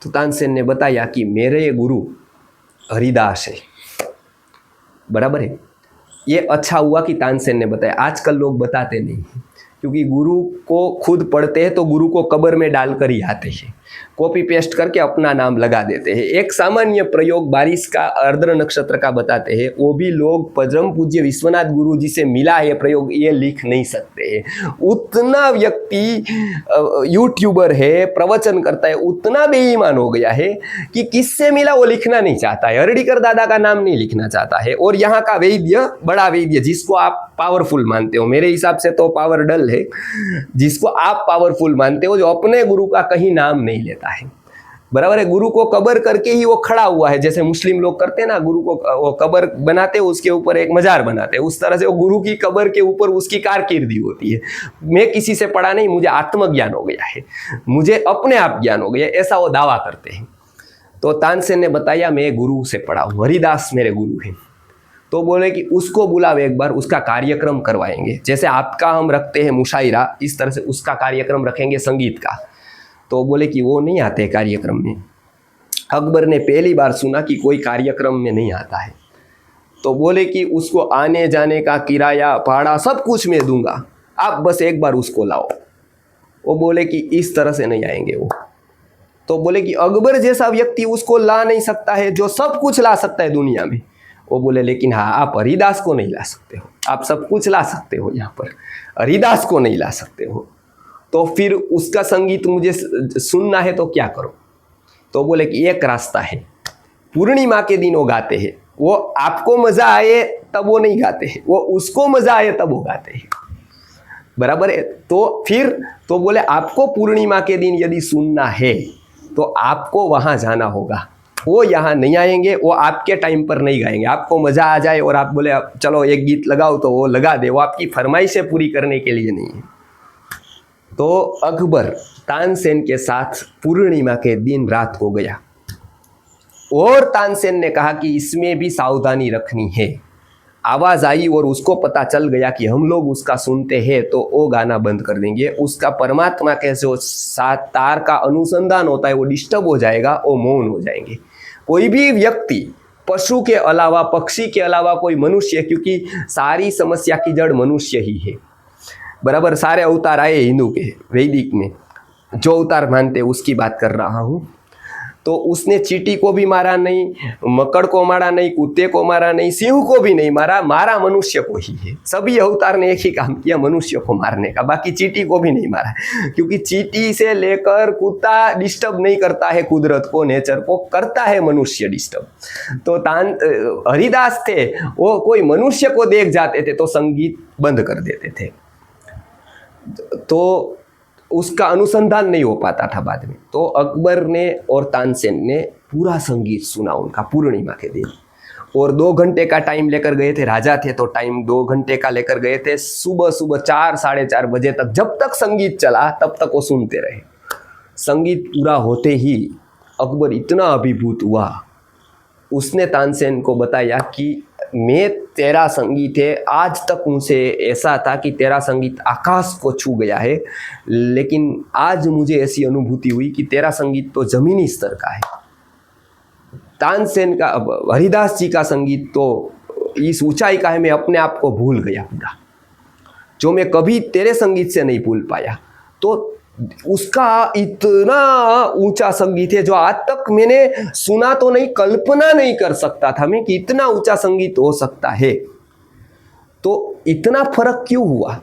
तो तानसेन ने बताया कि मेरे गुरु हरिदास है। बराबर है। ये अच्छा हुआ कि तानसेन ने बताया, आजकल लोग बताते नहीं हैं, क्योंकि गुरु को खुद पढ़ते हैं तो गुरु को कब्र में डालकर ही आते हैं, कॉपी पेस्ट करके अपना नाम लगा देते हैं। एक सामान्य प्रयोग बारिश का अर्द्र नक्षत्र का बताते हैं, वो भी लोग परम पूज्य विश्वनाथ गुरु जी से मिला है प्रयोग, ये लिख नहीं सकते हैं। उतना व्यक्ति यूट्यूबर है, प्रवचन करता है, उतना बेईमान हो गया है कि किससे मिला वो लिखना नहीं चाहता है, हरडीकर दादा का नाम नहीं लिखना चाहता है। और यहाँ का वैद्य, बड़ा वैद्य जिसको आप पावरफुल मानते हो, मेरे हिसाब से तो पावर डल है, जिसको आप पावरफुल मानते हो, जो अपने गुरु का कहीं नाम नहीं लेता है। बराबर है। गुरु को कबर करके ही वो खड़ा हुआ है, जैसे मुस्लिम लोग करते हैं ना, गुरु को वो कबर बनाते हैं, उसके ऊपर एक मजार बनाते हैं, उस तरह से वो गुरु की कबर के ऊपर उसकी कारकिर्दी होती है। मैं किसी से पढ़ा नहीं, मुझे आत्मज्ञान हो गया है, मुझे अपने आप ज्ञान हो गया, ऐसा वो दावा करते हैं। तो तानसेन ने बताया मैं गुरु से पढ़ा हूँ, हरिदास मेरे गुरु हैं। तो बोले कि उसको बुलाओ एक बार, उसका कार्यक्रम करवाएंगे, जैसे आपका हम रखते हैं मुशायरा, इस तरह से उसका कार्यक्रम रखेंगे संगीत का। तो बोले कि वो नहीं आते कार्यक्रम में। अकबर ने पहली बार सुना कि कोई कार्यक्रम में नहीं आता है। तो बोले कि उसको आने जाने का किराया, भाड़ा, सब कुछ मैं दूंगा, आप बस एक बार उसको लाओ। वो बोले कि इस तरह से नहीं आएंगे वो। तो बोले कि अकबर जैसा व्यक्ति उसको ला नहीं सकता है, जो सब कुछ ला सकता है दुनिया में। वो बोले लेकिन हाँ, आप हरिदास को नहीं ला सकते हो, आप सब कुछ ला सकते हो, यहाँ पर हरिदास को नहीं ला सकते हो। तो फिर उसका संगीत मुझे सुनना है तो क्या करो? तो बोले कि एक रास्ता है, पूर्णिमा के दिन वो गाते हैं, वो आपको मजा आए तब वो नहीं गाते हैं, वो उसको मजा आए तब वो गाते हैं। बराबर है। तो फिर तो बोले आपको पूर्णिमा के दिन यदि सुनना है तो आपको वहां जाना होगा, वो यहाँ नहीं आएंगे, वो आपके टाइम पर नहीं गाएंगे। आपको मजा आ जाए और आप बोले चलो एक गीत लगाओ तो वो लगा दे, वो आपकी फरमाइशें पूरी करने के लिए नहीं है। तो अकबर तानसेन के साथ पूर्णिमा के दिन रात को गया और तानसेन ने कहा कि इसमें भी सावधानी रखनी है। आवाज़ आई और उसको पता चल गया कि हम लोग उसका सुनते हैं तो वो गाना बंद कर देंगे, उसका परमात्मा के जो सात तार का अनुसंधान होता है वो डिस्टर्ब हो जाएगा, वो मौन हो जाएंगे। कोई भी व्यक्ति, पशु के अलावा, पक्षी के अलावा कोई मनुष्य, क्योंकि सारी समस्या की जड़ मनुष्य ही है। बराबर। सारे अवतार आए हिंदू के, वैदिक में जो अवतार मानते हैं उसकी बात कर रहा हूँ। तो उसने चींटी को भी मारा नहीं, मकड़ को मारा नहीं, कुत्ते को मारा नहीं, सिंह को भी नहीं मारा, मारा मनुष्य को ही है। सभी अवतार ने एक ही काम किया, मनुष्य को मारने का, बाकी चींटी को भी नहीं मारा, क्योंकि चींटी से लेकर कुत्ता डिस्टर्ब नहीं करता है कुदरत को, नेचर को, करता है मनुष्य डिस्टर्ब। तो हरिदास थे, वो कोई मनुष्य को देख जाते थे तो संगीत बंद कर देते थे, तो उसका अनुसंधान नहीं हो पाता था बाद में। तो अकबर ने और तानसेन ने पूरा संगीत सुना उनका पूर्णिमा के दिन, और 2 घंटे का टाइम लेकर गए थे, राजा थे तो टाइम 2 घंटे का लेकर गए थे। सुबह सुबह 4 साढ़े 4 बजे तक, जब तक संगीत चला तब तक वो सुनते रहे। संगीत पूरा होते ही अकबर इतना अभिभूत हुआ, उसने तानसेन को बताया कि मैं, तेरा संगीत है, आज तक मुझे ऐसा था कि तेरा संगीत आकाश को छू गया है, लेकिन आज मुझे ऐसी अनुभूति हुई कि तेरा संगीत तो जमीनी स्तर का है। तानसेन का, हरिदास जी का संगीत तो इस ऊंचाई का है, मैं अपने आप को भूल गया पूरा, जो मैं कभी तेरे संगीत से नहीं भूल पाया। तो उसका इतना ऊंचा संगीत है जो आज तक मैंने सुना तो नहीं, कल्पना नहीं कर सकता था मैं कि इतना ऊंचा संगीत हो सकता है। तो इतना फर्क क्यों हुआ?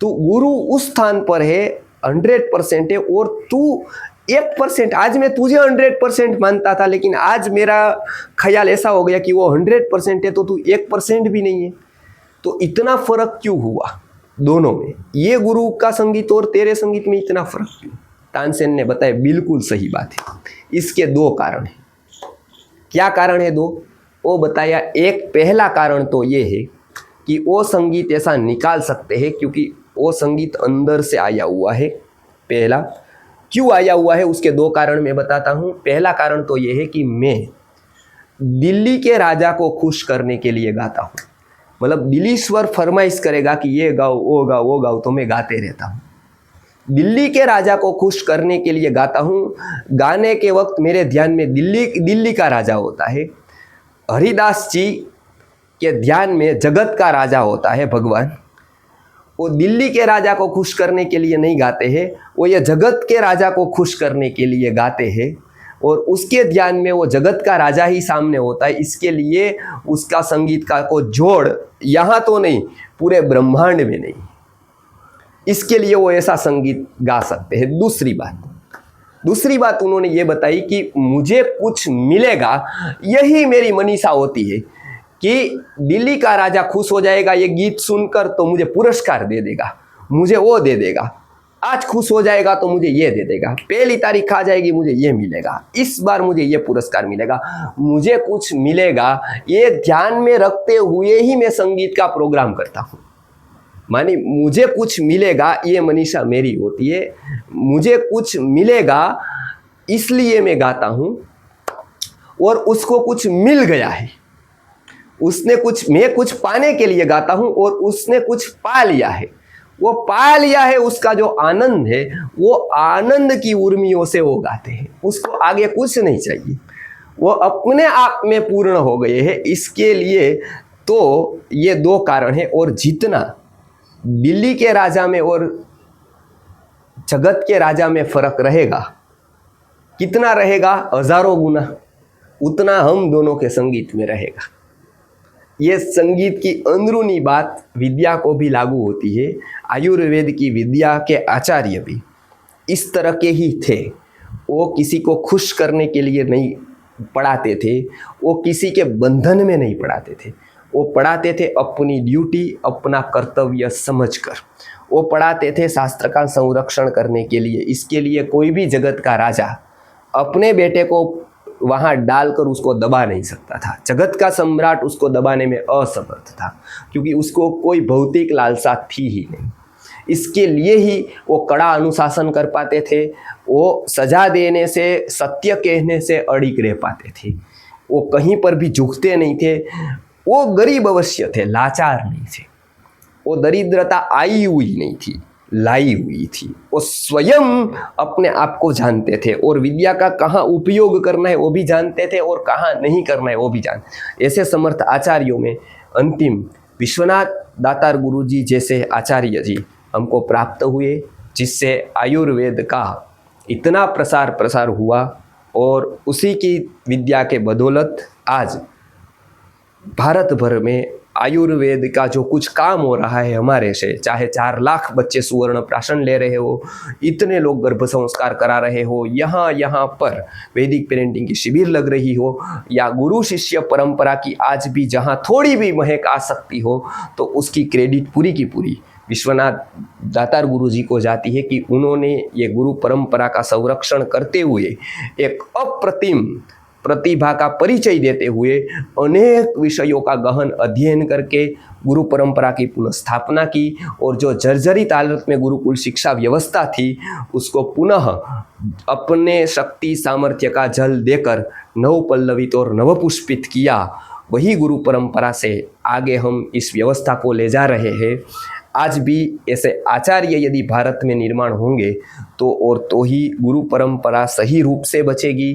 तू गुरु उस स्थान पर है, 100% है, और तू 1%, आज मैं तुझे 100% मानता था, लेकिन आज मेरा ख्याल ऐसा हो गया कि वो 100% है तो तू 1% भी नहीं है। तो इतना फर्क क्यों हुआ दोनों में? ये गुरु का संगीत और तेरे संगीत में इतना फर्क क्यों? तानसेन ने बताया बिल्कुल सही बात है। इसके दो कारण हैं। क्या कारण है दो? वो बताया, एक पहला कारण तो ये है कि वो संगीत ऐसा निकाल सकते हैं क्योंकि वो संगीत अंदर से आया हुआ है। पहला क्यों आया हुआ है उसके दो कारण मैं बताता हूँ। पहला कारण तो ये है कि मैं दिल्ली के राजा को खुश करने के लिए गाता हूँ। मतलब दिलीश्वर फरमाइश करेगा कि ये गाओ वो गाओ वो गाओ, तो मैं गाते रहता हूँ। दिल्ली के राजा को खुश करने के लिए गाता हूँ। गाने के वक्त मेरे ध्यान में दिल्ली का राजा होता है। हरिदास जी के ध्यान में जगत का राजा होता है भगवान। वो दिल्ली के राजा को खुश करने के लिए नहीं गाते हैं, वो ये जगत के राजा को खुश करने के लिए गाते हैं। और उसके ध्यान में वो जगत का राजा ही सामने होता है, इसके लिए उसका संगीत का को जोड़ यहाँ तो नहीं, पूरे ब्रह्मांड में नहीं, इसके लिए वो ऐसा संगीत गा सकते हैं। दूसरी बात उन्होंने ये बताई कि मुझे कुछ मिलेगा, यही मेरी मनीषा होती है कि दिल्ली का राजा खुश हो जाएगा ये गीत सुनकर, तो मुझे पुरस्कार दे देगा, मुझे वो दे देगा। आज खुश हो जाएगा तो मुझे ये दे देगा, पहली तारीख आ जाएगी मुझे ये मिलेगा, इस बार मुझे ये पुरस्कार मिलेगा, मुझे कुछ मिलेगा, ये ध्यान में रखते हुए ही मैं संगीत का प्रोग्राम करता हूँ। मानी मुझे कुछ मिलेगा, ये मनीषा मेरी होती है। मुझे कुछ मिलेगा इसलिए मैं गाता हूँ, और उसको कुछ मिल गया है, उसने कुछ, मैं कुछ पाने के लिए गाता हूँ और उसने कुछ पा लिया है। वो पा लिया है, उसका जो आनंद है वो आनंद की उर्मियों से वो गाते हैं, उसको आगे कुछ नहीं चाहिए, वो अपने आप में पूर्ण हो गए हैं। इसके लिए तो ये दो कारण है। और जितना दिल्ली के राजा में और जगत के राजा में फर्क रहेगा, कितना रहेगा? हजारों गुना, उतना हम दोनों के संगीत में रहेगा। ये संगीत की अंदरूनी बात विद्या को भी लागू होती है। आयुर्वेद की विद्या के आचार्य भी इस तरह के ही थे। वो किसी को खुश करने के लिए नहीं पढ़ाते थे, वो किसी के बंधन में नहीं पढ़ाते थे, वो पढ़ाते थे अपनी ड्यूटी, अपना कर्तव्य समझकर। वो पढ़ाते थे शास्त्र का संरक्षण करने के लिए। इसके लिए कोई भी जगत का राजा अपने बेटे को वहाँ डालकर उसको दबा नहीं सकता था। जगत का सम्राट उसको दबाने में असमर्थ था, क्योंकि उसको कोई भौतिक लालसा थी ही नहीं। इसके लिए ही वो कड़ा अनुशासन कर पाते थे, वो सजा देने से, सत्य कहने से अड़िग रह पाते थे, वो कहीं पर भी झुकते नहीं थे। वो गरीब अवश्य थे, लाचार नहीं थे। वो दरिद्रता आई हुई नहीं थी, लाई हुई थी। वो स्वयं अपने आप को जानते थे और विद्या का कहाँ उपयोग करना है वो भी जानते थे और कहाँ नहीं करना है वो भी जानते। ऐसे समर्थ आचार्यों में अंतिम विश्वनाथ दातार गुरु जी जैसे आचार्य जी हमको प्राप्त हुए, जिससे आयुर्वेद का इतना प्रसार हुआ। और उसी की विद्या के बदौलत आज भारत भर में आयुर्वेद का जो कुछ काम हो रहा है हमारे से, चाहे 4 लाख बच्चे सुवर्ण प्राशन ले रहे हो, इतने लोग गर्भ संस्कार करा रहे हो, यहाँ पर वैदिक पेरेंटिंग की शिविर लग रही हो, या गुरु शिष्य परंपरा की आज भी जहाँ थोड़ी भी महक आ सकती हो, तो उसकी क्रेडिट पूरी की पूरी विश्वनाथ दातार गुरु जी को जाती है कि उन्होंने ये गुरु परंपरा का संरक्षण करते हुए एक अप्रतिम प्रतिभा का परिचय देते हुए अनेक विषयों का गहन अध्ययन करके गुरु परंपरा की पुनः स्थापना की। और जो जर्जरित हालत में गुरुकुल शिक्षा व्यवस्था थी उसको पुनः अपने शक्ति सामर्थ्य का जल देकर नवपल्लवित और नवपुष्पित किया। वही गुरु परंपरा से आगे हम इस व्यवस्था को ले जा रहे हैं। आज भी ऐसे आचार्य यदि भारत में निर्माण होंगे तो ही गुरु परंपरा सही रूप से बचेगी।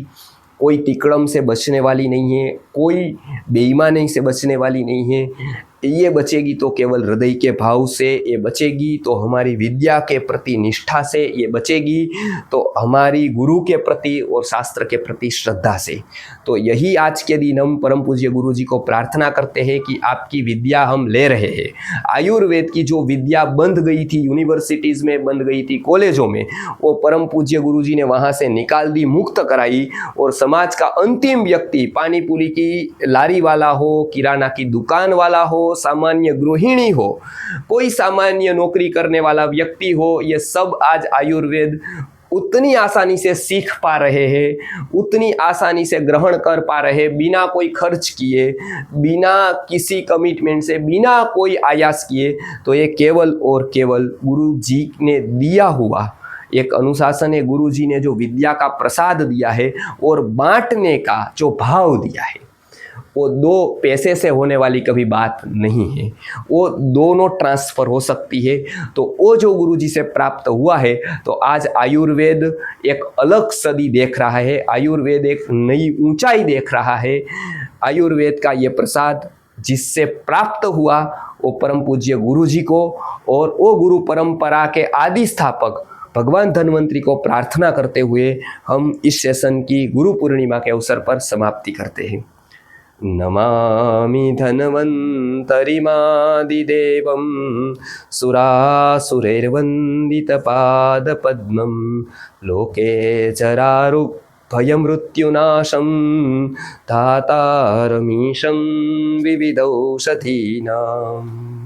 कोई तिकड़म से बचने वाली नहीं है, कोई बेईमानी से बचने वाली नहीं है। ये बचेगी तो केवल हृदय के भाव से, ये बचेगी तो हमारी विद्या के प्रति निष्ठा से, ये बचेगी तो हमारी गुरु के प्रति और शास्त्र के प्रति श्रद्धा से। तो यही आज के दिन हम परम पूज्य गुरु जी को प्रार्थना करते हैं कि आपकी विद्या हम ले रहे हैं। आयुर्वेद की जो विद्या बंद गई थी, यूनिवर्सिटीज़ में बंद गई थी, कॉलेजों में, वो परम पूज्य गुरु जी ने वहाँ से निकाल दी, मुक्त कराई। और समाज का अंतिम व्यक्ति, पानी पूरी की लारी वाला हो, किराना की दुकान वाला हो, सामान्य गृहिणी हो, कोई सामान्य नौकरी करने वाला व्यक्ति हो, ये सब आज आयुर्वेद उतनी आसानी से सीख पा रहे हैं, उतनी आसानी से ग्रहण कर पा रहे हैं, बिना कोई खर्च किए, बिना किसी कमिटमेंट से, बिना कोई आयास किए, तो ये केवल और केवल गुरु जी ने दिया हुआ एक अनुशासन है। गुरु जी ने जो विद्या का प्रसाद दिया है और बांटने का जो भाव दिया है, वो दो पैसे से होने वाली कभी बात नहीं है, वो दोनों ट्रांसफ़र हो सकती है। तो वो जो गुरु जी से प्राप्त हुआ है, तो आज आयुर्वेद एक अलग सदी देख रहा है, आयुर्वेद एक नई ऊंचाई देख रहा है। आयुर्वेद का ये प्रसाद जिससे प्राप्त हुआ वो परम पूज्य गुरु जी को और वो गुरु परंपरा के आदि स्थापक भगवान धन्वंतरी को प्रार्थना करते हुए हम इस सेशन की गुरु पूर्णिमा के अवसर पर समाप्ति करते हैं। नमामि धन्वन्तरिमादिदेवं सुरासुरैर्वन्दितपादपद्मं लोके जरारुग्भयमृत्युनाशं धातारमीशं विविधौषधीनाम्।